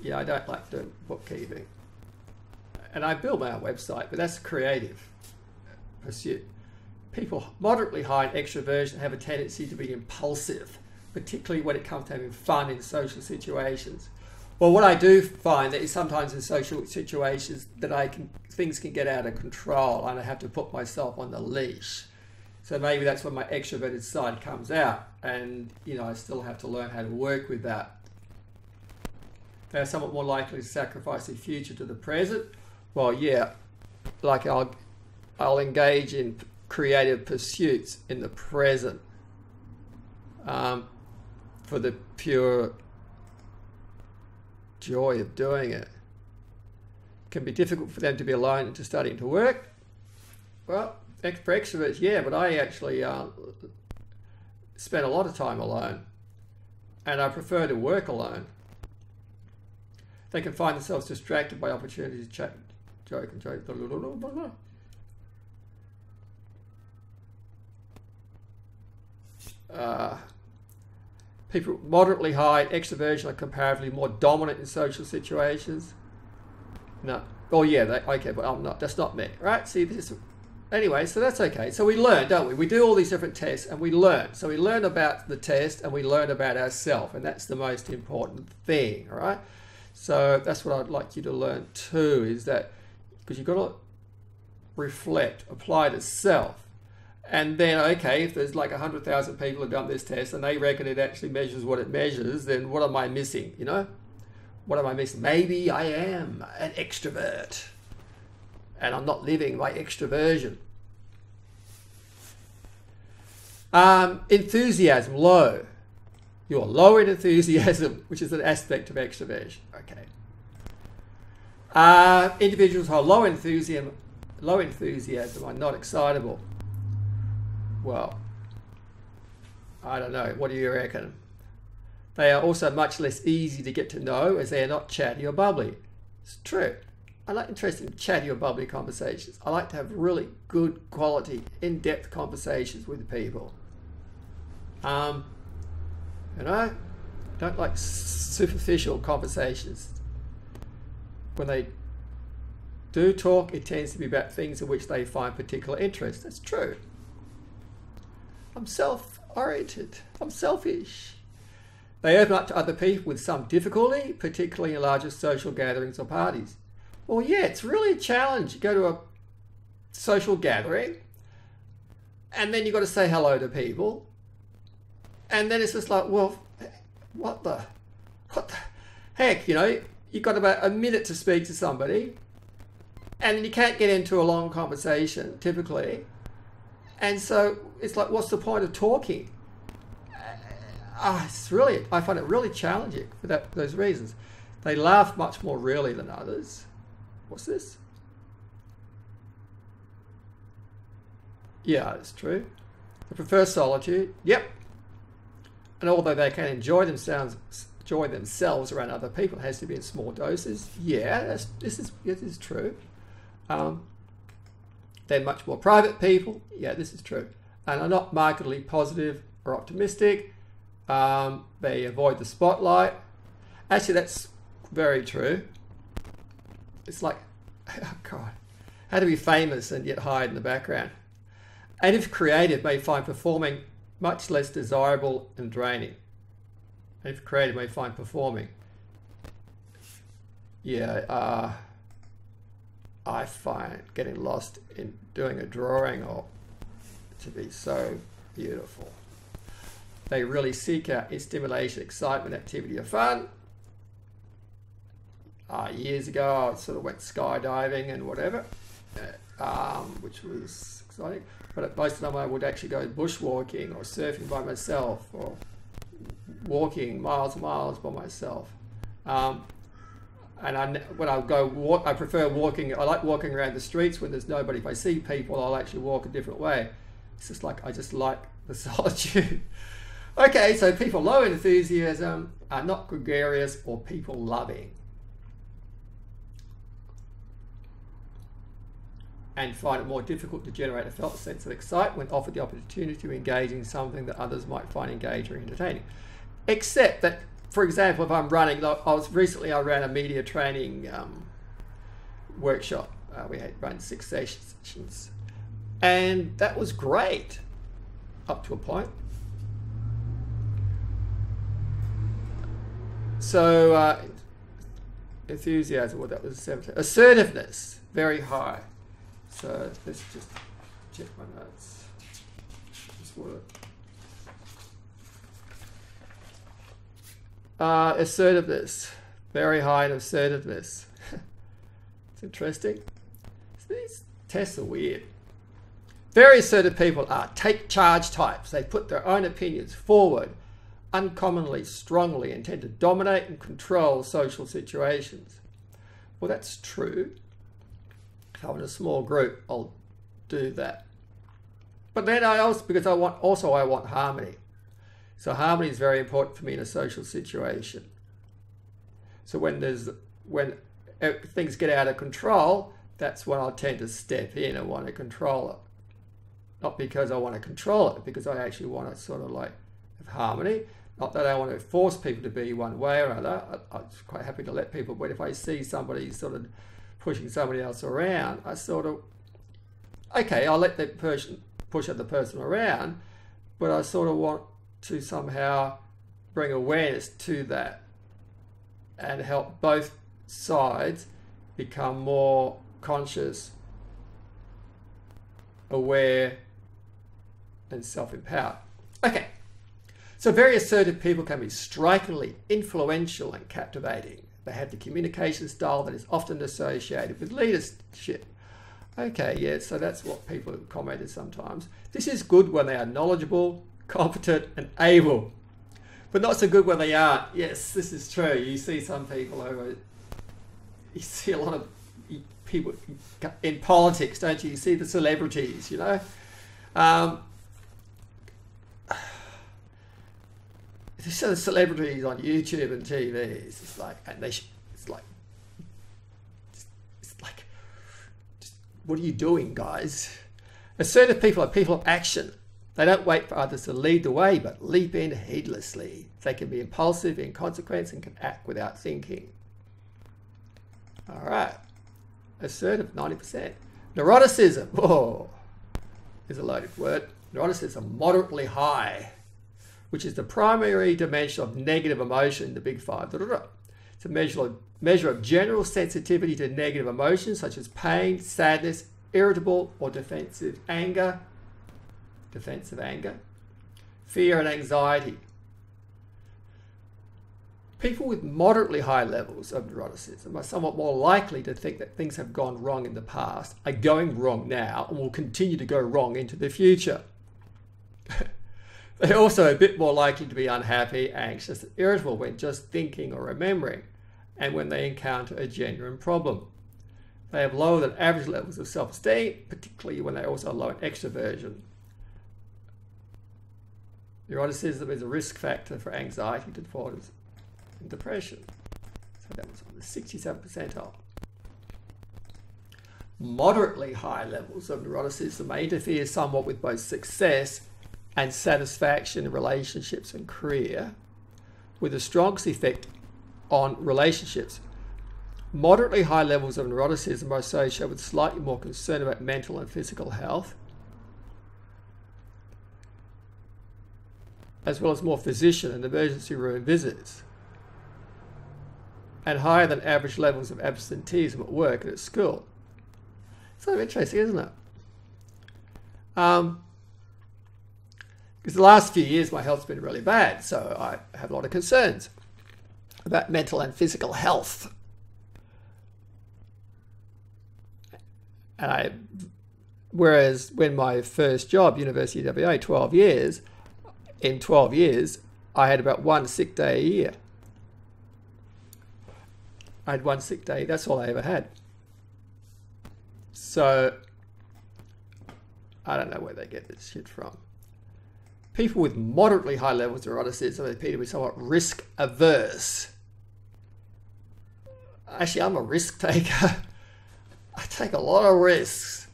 A: Yeah, I don't like doing bookkeeping. And I build my own website, but that's a creative pursuit. People moderately high in extroversion have a tendency to be impulsive, particularly when it comes to having fun in social situations. Well, what I do find that is sometimes in social situations that things can get out of control and I have to put myself on the leash. So maybe that's when my extroverted side comes out, and you know I still have to learn how to work with that. They're somewhat more likely to sacrifice the future to the present. Well, yeah, like I'll engage in creative pursuits in the present for the pure joy of doing it. It can be difficult for them to be alone and to study and to work. Well, for extroverts, yeah, but I actually spend a lot of time alone, and I prefer to work alone. They can find themselves distracted by opportunities to chat, joke and joke. Blah, blah, blah, blah, blah. People moderately high extroversion are comparatively more dominant in social situations. No. Oh yeah, okay, but I'm not. That's not me, right? See, this is... Anyway, so that's okay. So we learn, don't we? We do all these different tests and we learn. So we learn about the test and we learn about ourselves, and that's the most important thing, all right? So that's what I'd like you to learn too, is that because you've got to reflect, apply to self. And then, okay, if there's like 100,000 people who've done this test and they reckon it actually measures what it measures, then what am I missing, you know? What am I missing? Maybe I am an extrovert and I'm not living my extroversion. Enthusiasm, low. You're low in enthusiasm, which is an aspect of extroversion. Okay. Individuals who are low enthusiasm are not excitable. Well, I don't know. What do you reckon? They are also much less easy to get to know as they are not chatty or bubbly. It's true. I like interesting chatty or bubbly conversations. I like to have really good quality, in-depth conversations with people. You know, don't like superficial conversations. When they do talk, it tends to be about things in which they find particular interest. That's true. I'm self-oriented. I'm selfish. They open up to other people with some difficulty, particularly in larger social gatherings or parties. Well, yeah, it's really a challenge. You go to a social gathering and then you've got to say hello to people. And then it's just like, well, what the heck, you know, you've got about a minute to speak to somebody and you can't get into a long conversation typically. And so it's like, what's the point of talking? It's really, I find it really challenging for those reasons. They laugh much more rarely than others. What's this? Yeah, that's true. They prefer solitude. Yep. And although they can enjoy themselves around other people, it has to be in small doses. Yeah, this is true. They're much more private people. Yeah, this is true. And are not markedly positive or optimistic. They avoid the spotlight. Actually, that's very true. It's like, oh God, how to be famous and yet hide in the background. And if creative, may find performing much less desirable and draining. And if creative, may find performing. Yeah, I find getting lost in doing a drawing or to be so beautiful. They really seek out stimulation, excitement, activity, or fun. Years ago, I sort of went skydiving and whatever, which was exciting. But most of the time, I would actually go bushwalking or surfing by myself or walking miles and miles by myself. And when I go walk, I prefer walking. I like walking around the streets when there's nobody. If I see people, I'll actually walk a different way. It's just like I just like the solitude. Okay, so people low in enthusiasm are not gregarious or people loving, and find it more difficult to generate a felt sense of excitement when offered the opportunity to engage in something that others might find engaging or entertaining. Except that, for example, if I'm running, I ran a media training workshop. We had run 6 sessions, and that was great up to a point. So enthusiasm, well, that was 17. Assertiveness, very high. So let's just check my notes. Assertiveness, very high in assertiveness. It's interesting. These tests are weird. Very assertive people are take charge types. They put their own opinions forward uncommonly strongly and tend to dominate and control social situations. Well, that's true. If I'm in a small group, I'll do that. But then I want harmony. So harmony is very important for me in a social situation. So when there's when things get out of control, that's when I'll tend to step in and want to control it. Not because I want to control it, because I actually want to sort of like have harmony. Not that I want to force people to be one way or another. I'm quite happy to let people, but if I see somebody sort of pushing somebody else around, I sort of, okay, I'll let that person push the person around, but I sort of want to somehow bring awareness to that and help both sides become more conscious, aware, and self-empowered. Okay, so very assertive people can be strikingly influential and captivating. They have the communication style that is often associated with leadership. Okay, yeah, so that's what people have commented sometimes. This is good when they are knowledgeable, competent, and able, but not so good when they aren't. Yes, this is true. You see some people over, you see a lot of people in politics, don't you? You see the celebrities, you know. So the celebrities on YouTube and TV, it's like, and they, it's like, what are you doing, guys? Assertive people are people of action. They don't wait for others to lead the way, but leap in heedlessly. They can be impulsive, inconsequent, and can act without thinking. All right. Assertive, 90%. Neuroticism, oh, is a loaded word. Neuroticism, moderately high, which is the primary dimension of negative emotion, the big five. It's a measure of general sensitivity to negative emotions such as pain, sadness, irritable or defensive anger, fear and anxiety. People with moderately high levels of neuroticism are somewhat more likely to think that things have gone wrong in the past, are going wrong now, and will continue to go wrong into the future. They're also a bit more likely to be unhappy, anxious, and irritable when just thinking or remembering, and when they encounter a genuine problem. They have lower than average levels of self-esteem, particularly when they're also low in extroversion. Neuroticism is a risk factor for anxiety disorders and depression. So that was on the 67th percentile. Moderately high levels of neuroticism may interfere somewhat with both success and satisfaction in relationships and career, with the strongest effect on relationships. Moderately high levels of neuroticism are associated with slightly more concern about mental and physical health, as well as more physician and emergency room visits, and higher than average levels of absenteeism at work and at school. It's sort of interesting, isn't it? Because the last few years my health's been really bad, so I have a lot of concerns about mental and physical health. And whereas when my first job, University of WA, 12 years, in 12 years, I had about one sick day a year. I had one sick day, that's all I ever had. So, I don't know where they get this shit from. People with moderately high levels of neuroticism appear to be somewhat risk averse. Actually, I'm a risk taker. I take a lot of risks,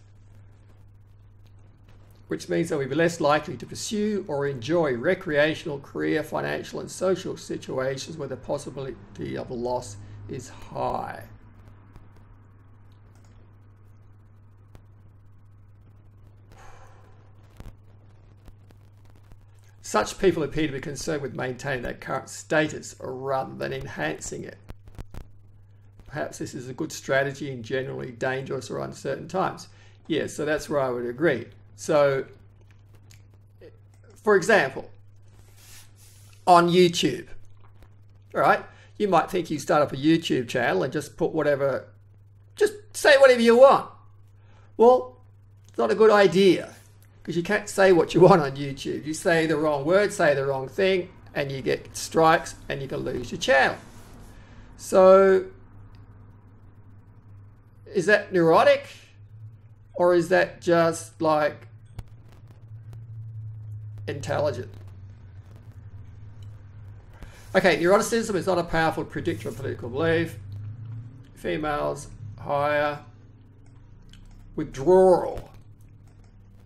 A: which means they'll be less likely to pursue or enjoy recreational, career, financial, and social situations where the possibility of loss is high. Such people appear to be concerned with maintaining their current status rather than enhancing it. Perhaps this is a good strategy in generally dangerous or uncertain times. Yes, so that's where I would agree. So, for example, on YouTube, all right, you might think you start up a YouTube channel and just put whatever, just say whatever you want. Well, it's not a good idea, because you can't say what you want on YouTube. You say the wrong word, say the wrong thing, and you get strikes and you can lose your channel. So, is that neurotic? Or is that just like intelligent? Okay, neuroticism is not a powerful predictor of political belief. Females, higher withdrawal.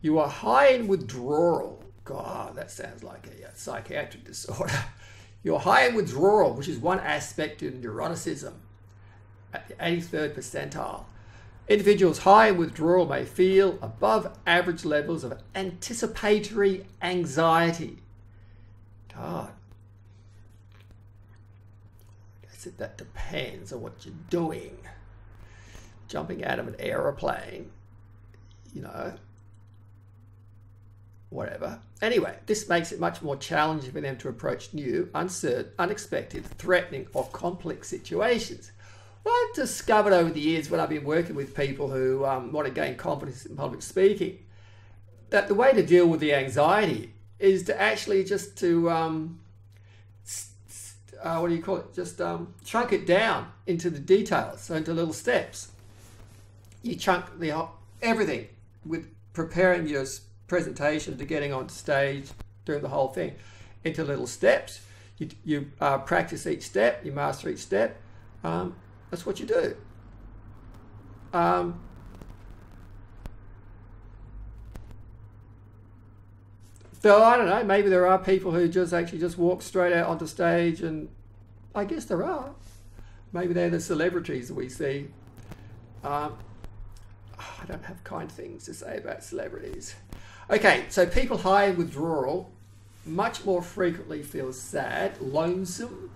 A: You are high in withdrawal. God, that sounds like a psychiatric disorder. You're high in withdrawal, which is one aspect of neuroticism, at the 83rd percentile. Individuals high in withdrawal may feel above average levels of anticipatory anxiety. God. I guess that depends on what you're doing. Jumping out of an aeroplane, you know, whatever. Anyway, this makes it much more challenging for them to approach new, uncertain, unexpected, threatening, or complex situations. Well, I've discovered over the years when I've been working with people who want to gain confidence in public speaking, that the way to deal with the anxiety is to actually just to, what do you call it? Just chunk it down into the details, so into little steps. You chunk everything with preparing your presentation to getting on stage, doing the whole thing, into little steps. You practice each step, you master each step. That's what you do. So I don't know, maybe there are people who just walk straight out onto stage, and I guess there are. Maybe they're the celebrities that we see. I don't have kind things to say about celebrities. Okay, so people high in withdrawal much more frequently feel sad, lonesome,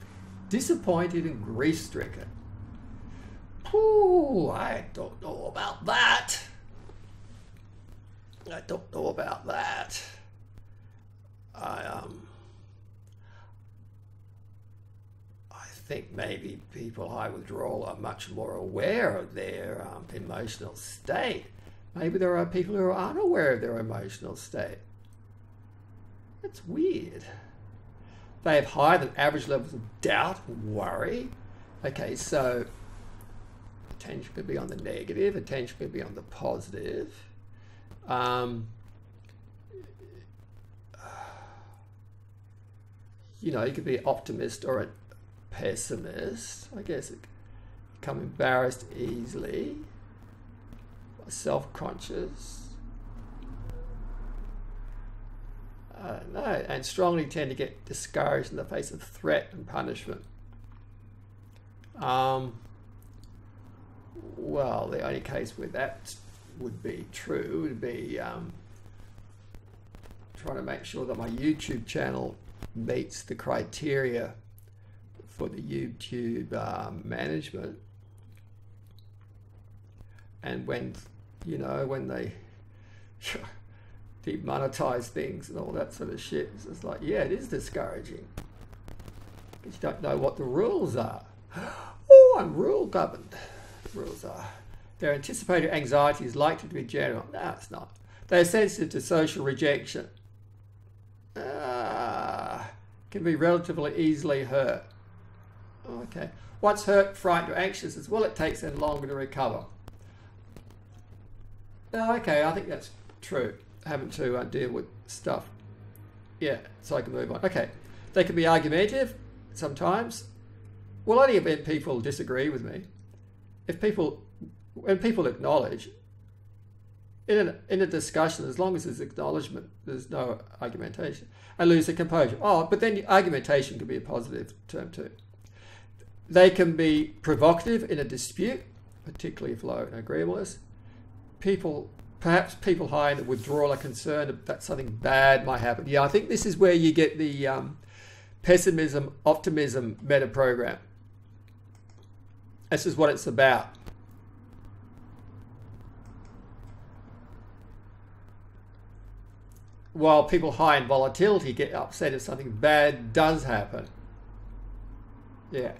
A: disappointed, and grief-stricken. Ooh, I don't know about that. I don't know about that. I think maybe people high withdrawal are much more aware of their emotional state. Maybe there are people who are unaware of their emotional state. That's weird. They have higher than average levels of doubt and worry. Okay, so attention could be on the negative, attention could be on the positive. You know, you could be an optimist or a pessimist. I guess it become embarrassed easily, self-conscious. I don't know, and strongly tend to get discouraged in the face of threat and punishment. Well, the only case where that would be true would be trying to make sure that my YouTube channel meets the criteria for the YouTube management. And when, you know, when they demonetize things and all that sort of shit, it's just like, yeah, it is discouraging. Because you don't know what the rules are. Oh, I'm rule governed. Rules are. Their anticipated anxiety is likely to be general. No, it's not. They are sensitive to social rejection. Can be relatively easily hurt. Okay. Once hurt, frightened, or anxious, as well, it takes them longer to recover. Okay, I think that's true. Having to deal with stuff. Yeah, so I can move on. Okay. They can be argumentative sometimes. Well, only when people disagree with me. When people acknowledge, in a discussion, as long as there's acknowledgement, there's no argumentation, and lose their composure. Oh, but then argumentation can be a positive term too. They can be provocative in a dispute, particularly if low in agreeableness. Perhaps people high in the withdrawal are concerned that something bad might happen. Yeah, I think this is where you get the pessimism, optimism meta program. This is what it's about. While people high in volatility get upset if something bad does happen. Yeah.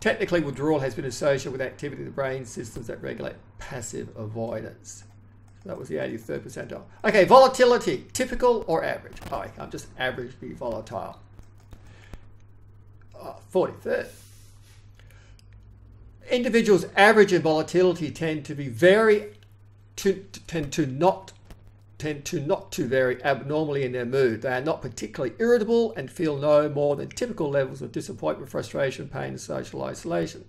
A: Technically, withdrawal has been associated with activity of the brain systems that regulate passive avoidance. So that was the 83rd percentile. Okay, volatility, typical or average? Oh, I'm just average, be volatile. 43rd. Individuals average in volatility tend to not to vary abnormally in their mood. They are not particularly irritable and feel no more than typical levels of disappointment, frustration, pain, and social isolation.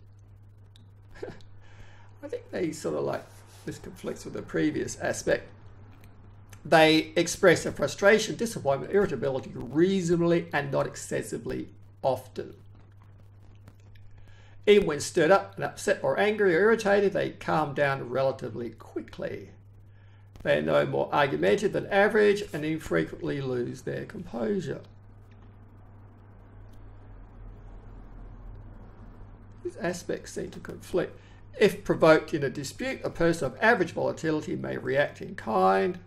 A: I think they sort of like, this conflicts with the previous aspect. They express their frustration, disappointment, irritability reasonably and not excessively often. Even when stirred up and upset or angry or irritated, they calm down relatively quickly. They are no more argumentative than average and infrequently lose their composure. These aspects seem to conflict. If provoked in a dispute, a person of average volatility may react in kind.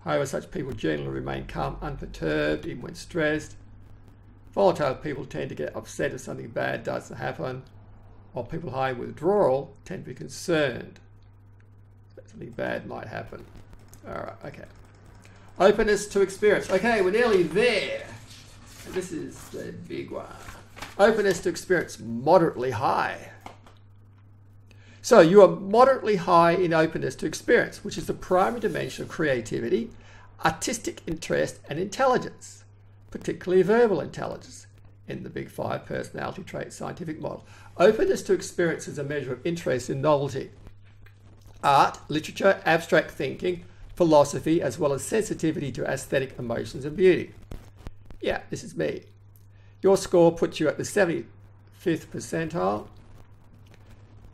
A: However, such people generally remain calm, unperturbed, even when stressed. Volatile people tend to get upset if something bad does happen, while people high in withdrawal tend to be concerned that something bad might happen. All right, okay. Openness to experience. Okay, we're nearly there. And this is the big one. Openness to experience, moderately high. So you are moderately high in openness to experience, which is the primary dimension of creativity, artistic interest, and intelligence, particularly verbal intelligence in the Big Five personality trait scientific model. Openness to experience is a measure of interest in novelty, art, literature, abstract thinking, philosophy, as well as sensitivity to aesthetic emotions and beauty. Yeah, this is me. Your score puts you at the 75th percentile.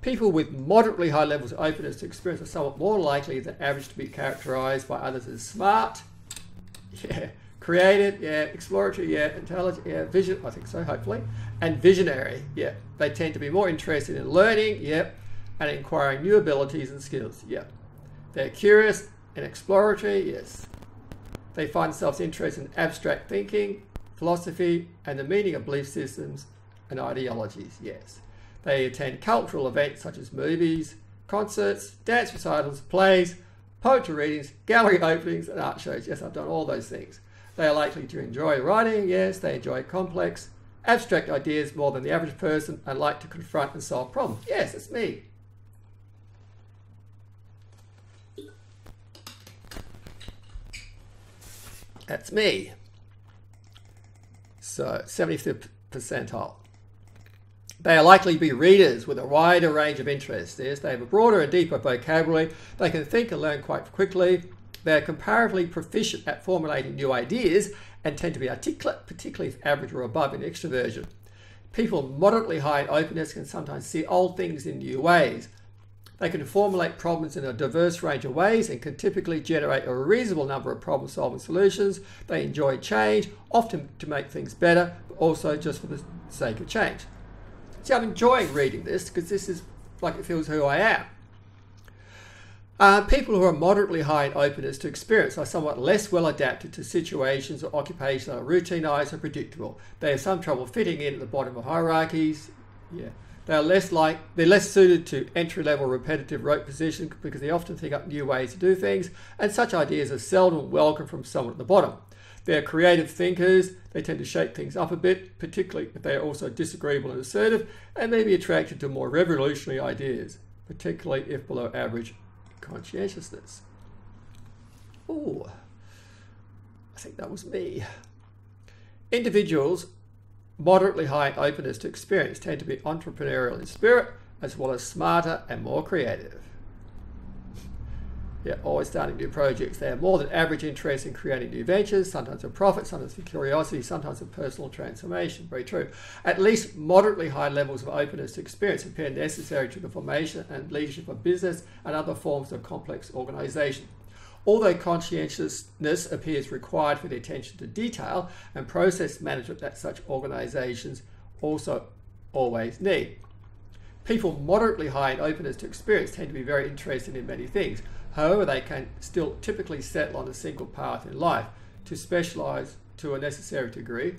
A: People with moderately high levels of openness to experience are somewhat more likely than average to be characterized by others as smart, yeah, creative, yeah, exploratory, yeah, intelligent, yeah, vision, I think so, hopefully, and visionary, yeah. They tend to be more interested in learning, yep, and acquiring new abilities and skills, yeah. They're curious and exploratory, yes. They find themselves interested in abstract thinking, philosophy, and the meaning of belief systems and ideologies, yes. They attend cultural events such as movies, concerts, dance recitals, plays, poetry readings, gallery openings, and art shows. Yes, I've done all those things. They are likely to enjoy writing. Yes, they enjoy complex, abstract ideas more than the average person and like to confront and solve problems. Yes, it's me. That's me. So, 75th percentile. They are likely to be readers with a wider range of interests. Yes, they have a broader and deeper vocabulary. They can think and learn quite quickly. They are comparatively proficient at formulating new ideas and tend to be articulate, particularly if average or above in extroversion. People moderately high in openness can sometimes see old things in new ways. They can formulate problems in a diverse range of ways and can typically generate a reasonable number of problem-solving solutions. They enjoy change, often to make things better, but also just for the sake of change. See, I'm enjoying reading this because this is like it feels who I am. People who are moderately high in openness to experience are somewhat less well adapted to situations or occupations that are routinized and predictable. They have some trouble fitting in at the bottom of hierarchies. Yeah. They're less suited to entry-level repetitive rote positions because they often think up new ways to do things, and such ideas are seldom welcome from someone at the bottom. They're creative thinkers. They tend to shake things up a bit, particularly if they are also disagreeable and assertive, and may be attracted to more revolutionary ideas, particularly if below average conscientiousness. Oh, I think that was me. Individuals moderately high in openness to experience tend to be entrepreneurial in spirit, as well as smarter and more creative. Yeah, always starting new projects. They have more than average interest in creating new ventures, sometimes for profit, sometimes for curiosity, sometimes for personal transformation. Very true. At least moderately high levels of openness to experience appear necessary to the formation and leadership of business and other forms of complex organization. Although conscientiousness appears required for the attention to detail and process management that such organizations also always need. People moderately high in openness to experience tend to be very interested in many things. However, they can still typically settle on a single path in life, to specialize to a necessary degree,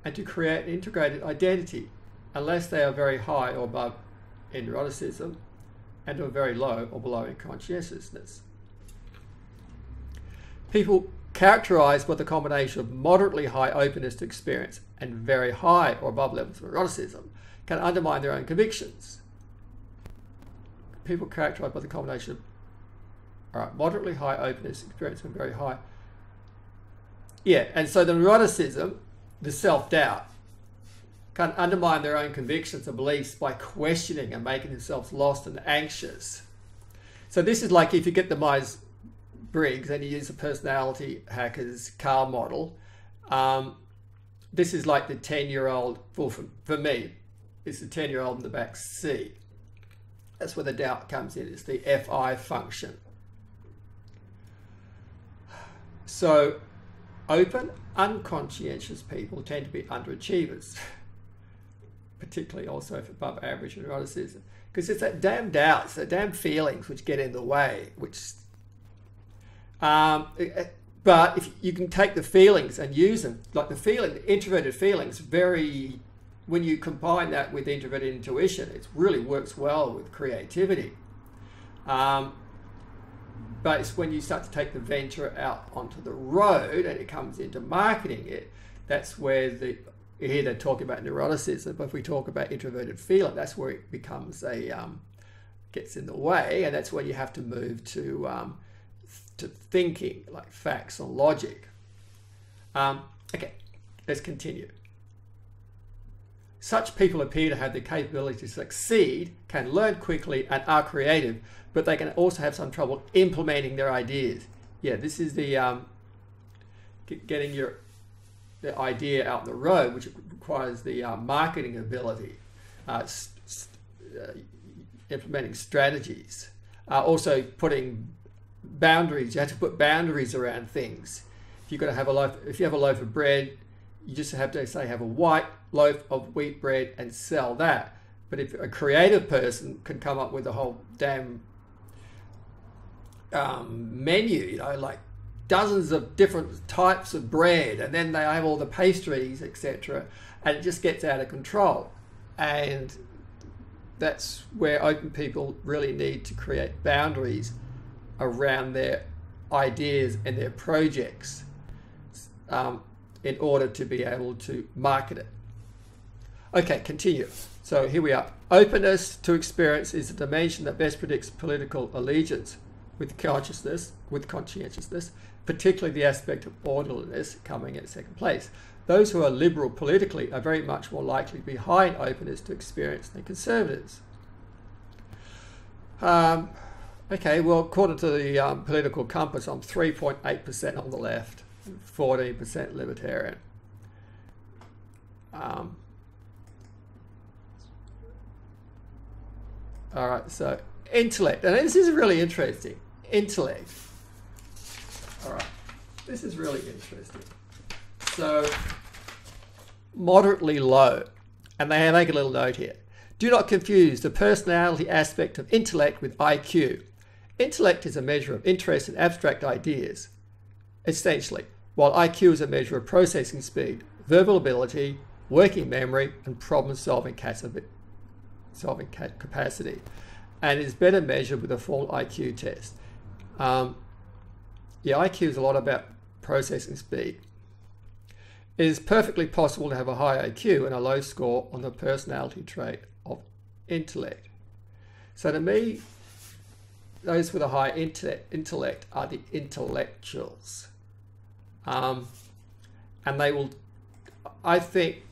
A: and to create an integrated identity, unless they are very high or above in neuroticism and are very low or below in conscientiousness. People characterized by the combination of moderately high openness to experience and very high or above levels of neuroticism can undermine their own convictions. People characterized by the combination of moderately high openness experience and very high. Yeah, and so the neuroticism, the self-doubt, can undermine their own convictions and beliefs by questioning and making themselves lost and anxious. So this is like if you get the Myers Briggs and you use the personality hackers car model. This is like the 10-year-old, well, for me, it's the 10-year-old in the back seat. That's where the doubt comes in. It's the FI function. So open, unconscientious people tend to be underachievers, particularly also for above average neuroticism, because it's that damn doubts, the damn feelings which get in the way, which but if you can take the feelings and use them, like the introverted feelings, when you combine that with introverted intuition, it really works well with creativity. But it's when you start to take the venture out onto the road and it comes into marketing it, that's where here they're talking about neuroticism, but if we talk about introverted feeling, that's where it becomes gets in the way, and that's when you have to move to thinking, like facts and logic. Okay, let's continue. Such people appear to have the capability to succeed, can learn quickly, and are creative, but they can also have some trouble implementing their ideas. Yeah, this is the getting the idea out on the road, which requires the marketing ability, implementing strategies, also putting boundaries. You have to put boundaries around things. If you have a loaf of bread, you just have to say have a white loaf of wheat bread and sell that. But if a creative person can come up with a whole damn menu, like dozens of different types of bread, and then they have all the pastries, etc., and it just gets out of control. And that's where open people really need to create boundaries around their ideas and their projects in order to be able to market it. Okay, continue. So here we are. Openness to experience is the dimension that best predicts political allegiance with conscientiousness, particularly the aspect of orderliness coming in second place. Those who are liberal politically are very much more likely to be high in openness to experience than conservatives. Okay, well, according to the political compass, I'm 3.8% on the left, 14% libertarian. All right, so intellect, and this is really interesting. Intellect. All right, this is really interesting. So, moderately low, and they make a little note here. Do not confuse the personality aspect of intellect with IQ. Intellect is a measure of interest in abstract ideas, essentially, while IQ is a measure of processing speed, verbal ability, working memory, and problem-solving capacity, and is better measured with a full IQ test. IQ is a lot about processing speed. It is perfectly possible to have a high IQ and a low score on the personality trait of intellect. So to me, those with a high intellect are the intellectuals. And they will, I think,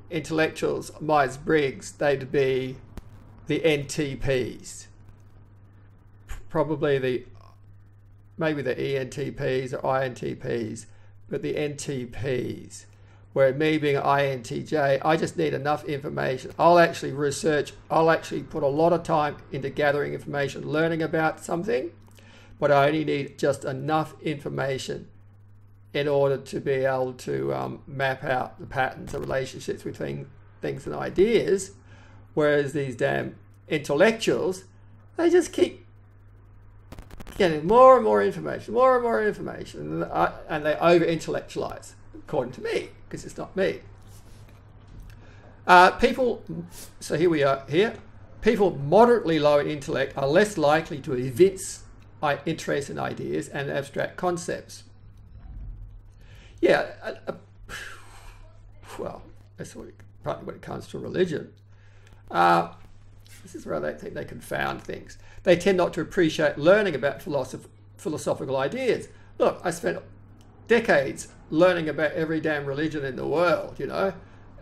A: intellectuals, Myers Briggs, they'd be the NTPs. Probably maybe the ENTPs or INTPs, but the NTPs. Where me being an INTJ, I just need enough information. I'll actually research, I'll actually put a lot of time into gathering information, learning about something, but I only need just enough information in order to be able to map out the patterns and relationships between things and ideas. Whereas these damn intellectuals, they just keep getting more and more information, and they over-intellectualize, according to me, because it's not me. So here we are here. People moderately low in intellect are less likely to evince interest in ideas and abstract concepts. Yeah, well, that's partly when it comes to religion. This is where they think they confound things. They tend not to appreciate learning about philosophical ideas. Look, I spent decades learning about every damn religion in the world,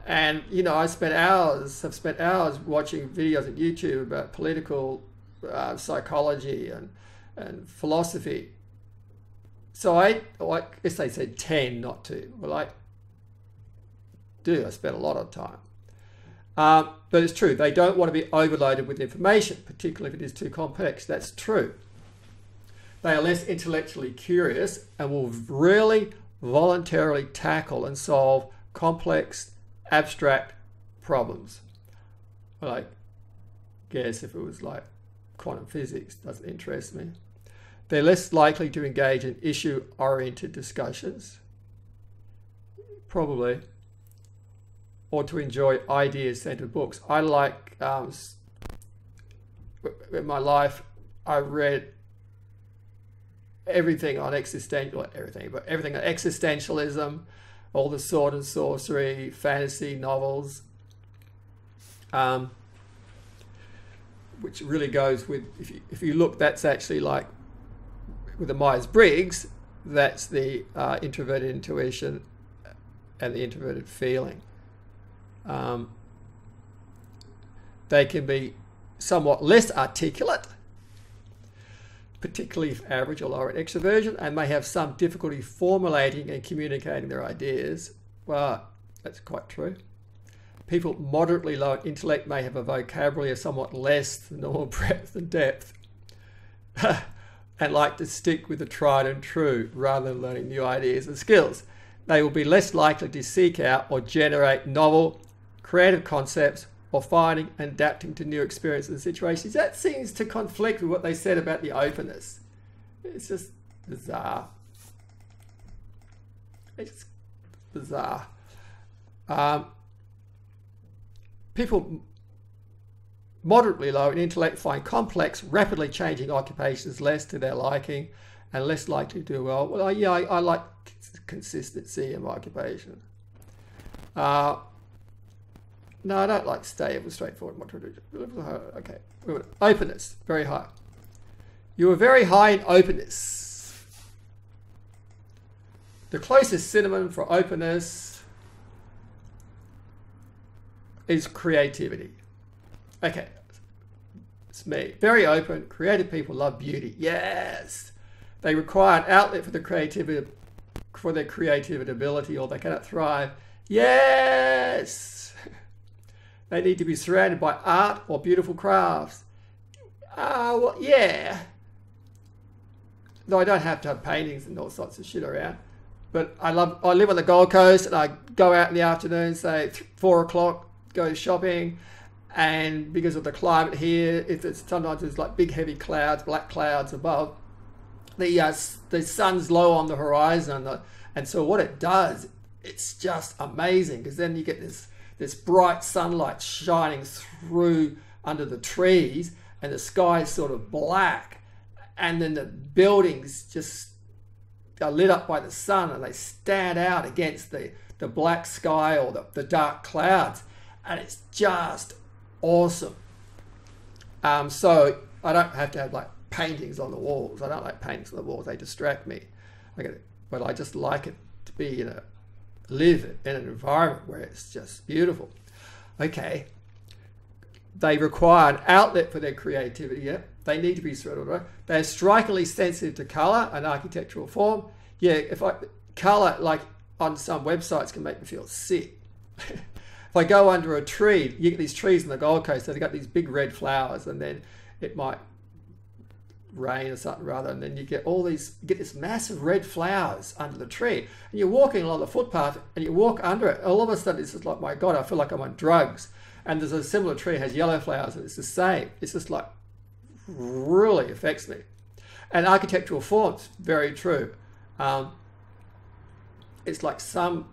A: And, you know, have spent hours watching videos on YouTube about political psychology and philosophy. So I guess they said 10 not to. Well, I spend a lot of time. But it's true, they don't want to be overloaded with information, particularly if it is too complex. That's true. They are less intellectually curious and will really voluntarily tackle and solve complex, abstract problems. Well, I guess if it was like quantum physics, doesn't interest me. They're less likely to engage in issue-oriented discussions, probably, or to enjoy idea-centered books. I like, in my life, I read everything on everything on existentialism, all the sword and sorcery, fantasy novels, which really goes with, if you look, that's actually like, with the Myers Briggs, that's the introverted intuition and the introverted feeling. They can be somewhat less articulate, particularly if average or lower in extroversion, and may have some difficulty formulating and communicating their ideas. Well, that's quite true. People moderately low in intellect may have a vocabulary of somewhat less than normal breadth and depth, and like to stick with the tried and true rather than learning new ideas and skills. They will be less likely to seek out or generate novel, creative concepts, or finding and adapting to new experiences and situations. That seems to conflict with what they said about the openness. It's just bizarre. It's bizarre. People moderately low in intellect find complex, rapidly changing occupations less to their liking and less likely to do well. Well, yeah, I like consistency in my occupation. No, I don't like stable, straightforward. Okay, openness, very high. You are very high in openness. The closest synonym for openness is creativity. Okay, it's me. Very open, creative people love beauty. Yes, they require an outlet for their creativity ability, or they cannot thrive. Yes. They need to be surrounded by art or beautiful crafts. Well, yeah. Though I don't have to have paintings and all sorts of shit around. But I live on the Gold Coast, and I go out in the afternoon, say 4 o'clock, go shopping. And because of the climate here, sometimes there's like big heavy clouds, black clouds above. The sun's low on the horizon. And so what it does, it's just amazing, because then you get this bright sunlight shining through under the trees, and the sky is sort of black, and then the buildings just are lit up by the sun, and they stand out against the black sky or the dark clouds, and it's just awesome. So I don't have to have like paintings on the walls. I don't like paintings on the walls, they distract me. But I just like it to be live in an environment where it's just beautiful. Okay, they require an outlet for their creativity. Yeah, they need to be surrounded. Right? They're strikingly sensitive to color and architectural form. Yeah, color, like on some websites, can make me feel sick. If I go under a tree, you get these trees in the Gold Coast, they've got these big red flowers, and then it might rain or something rather, and then you get this massive red flowers under the tree, and you're walking along the footpath and you walk under it, all of a sudden it's just like, my God, I feel like I'm on drugs. And there's a similar tree, has yellow flowers, and it's the same. It's just like, really affects me. And architectural forms, very true. It's like some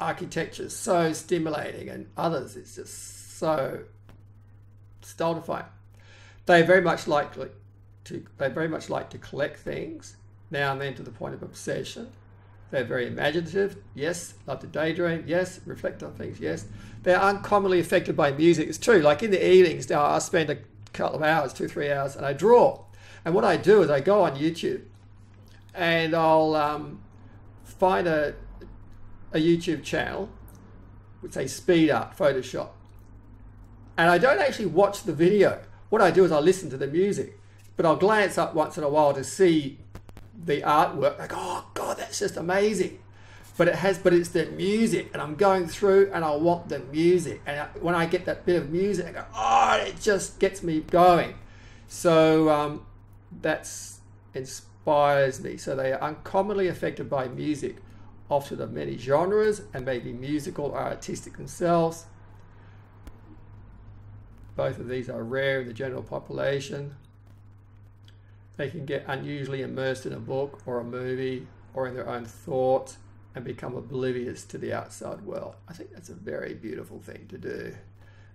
A: architecture is so stimulating, and others it's just so stultifying. They very much like to collect things now and then to the point of obsession. They're very imaginative, yes. Love to daydream, yes. Reflect on things, yes. They're uncommonly affected by music. It's true. Like in the evenings now, I spend a couple of hours, 2-3 hours, and I draw. And what I do is I go on YouTube, and I'll find a YouTube channel say speed art, Photoshop. And I don't actually watch the video. What I do is I listen to the music, but I'll glance up once in a while to see the artwork. Like, oh God, that's just amazing. But it's the music, and I'm going through and I want the music. And when I get that bit of music, I go, oh, it just gets me going. So that's inspires me. So they are uncommonly affected by music, often of many genres, and may be musical or artistic themselves. Both of these are rare in the general population. They can get unusually immersed in a book or a movie or in their own thoughts and become oblivious to the outside world. I think that's a very beautiful thing to do.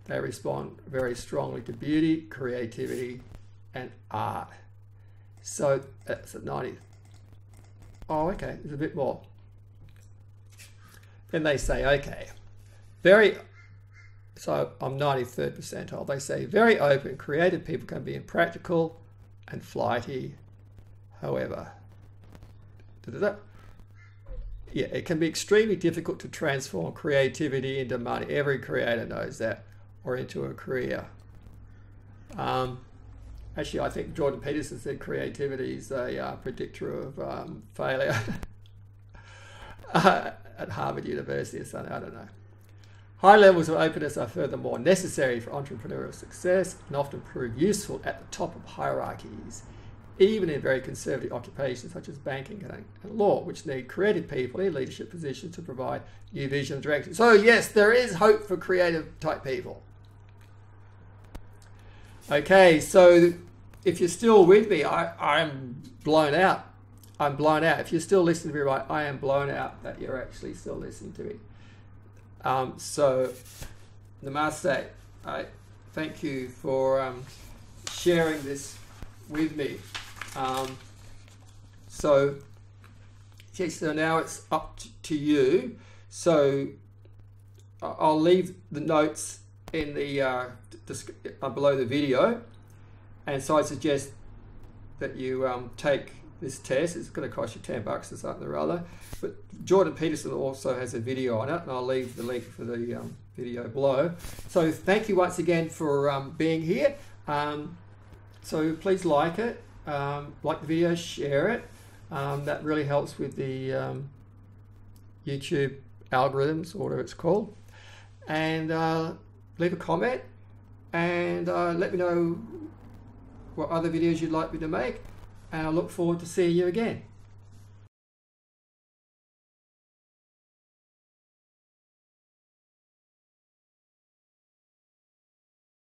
A: They respond very strongly to beauty, creativity, and art. So that's at 90. Oh, okay, there's a bit more. Then they say, okay, so I'm 93rd percentile. They say very open, creative people can be impractical and flighty, however. Yeah, it can be extremely difficult to transform creativity into money. Every creator knows that, or into a career. Actually, I think Jordan Peterson said creativity is a predictor of failure at Harvard University or something, I don't know. High levels of openness are furthermore necessary for entrepreneurial success and often prove useful at the top of hierarchies, even in very conservative occupations such as banking and law, which need creative people in leadership positions to provide new vision and direction. So yes, there is hope for creative type people. Okay, so if you're still with me, I'm blown out. I'm blown out. If you're still listening to me, right, I am blown out that you're actually still listening to me. So, namaste. I thank you for sharing this with me. So now it's up to you. So I'll leave the notes in the below the video, and so I suggest that you take this test. It's going to cost you $10 or something or other. But Jordan Peterson also has a video on it, and I'll leave the link for the video below. So thank you once again for being here. So please like it, like the video, share it. That really helps with the YouTube algorithms, or whatever it's called. And leave a comment, and let me know what other videos you'd like me to make. And I look forward to seeing you again.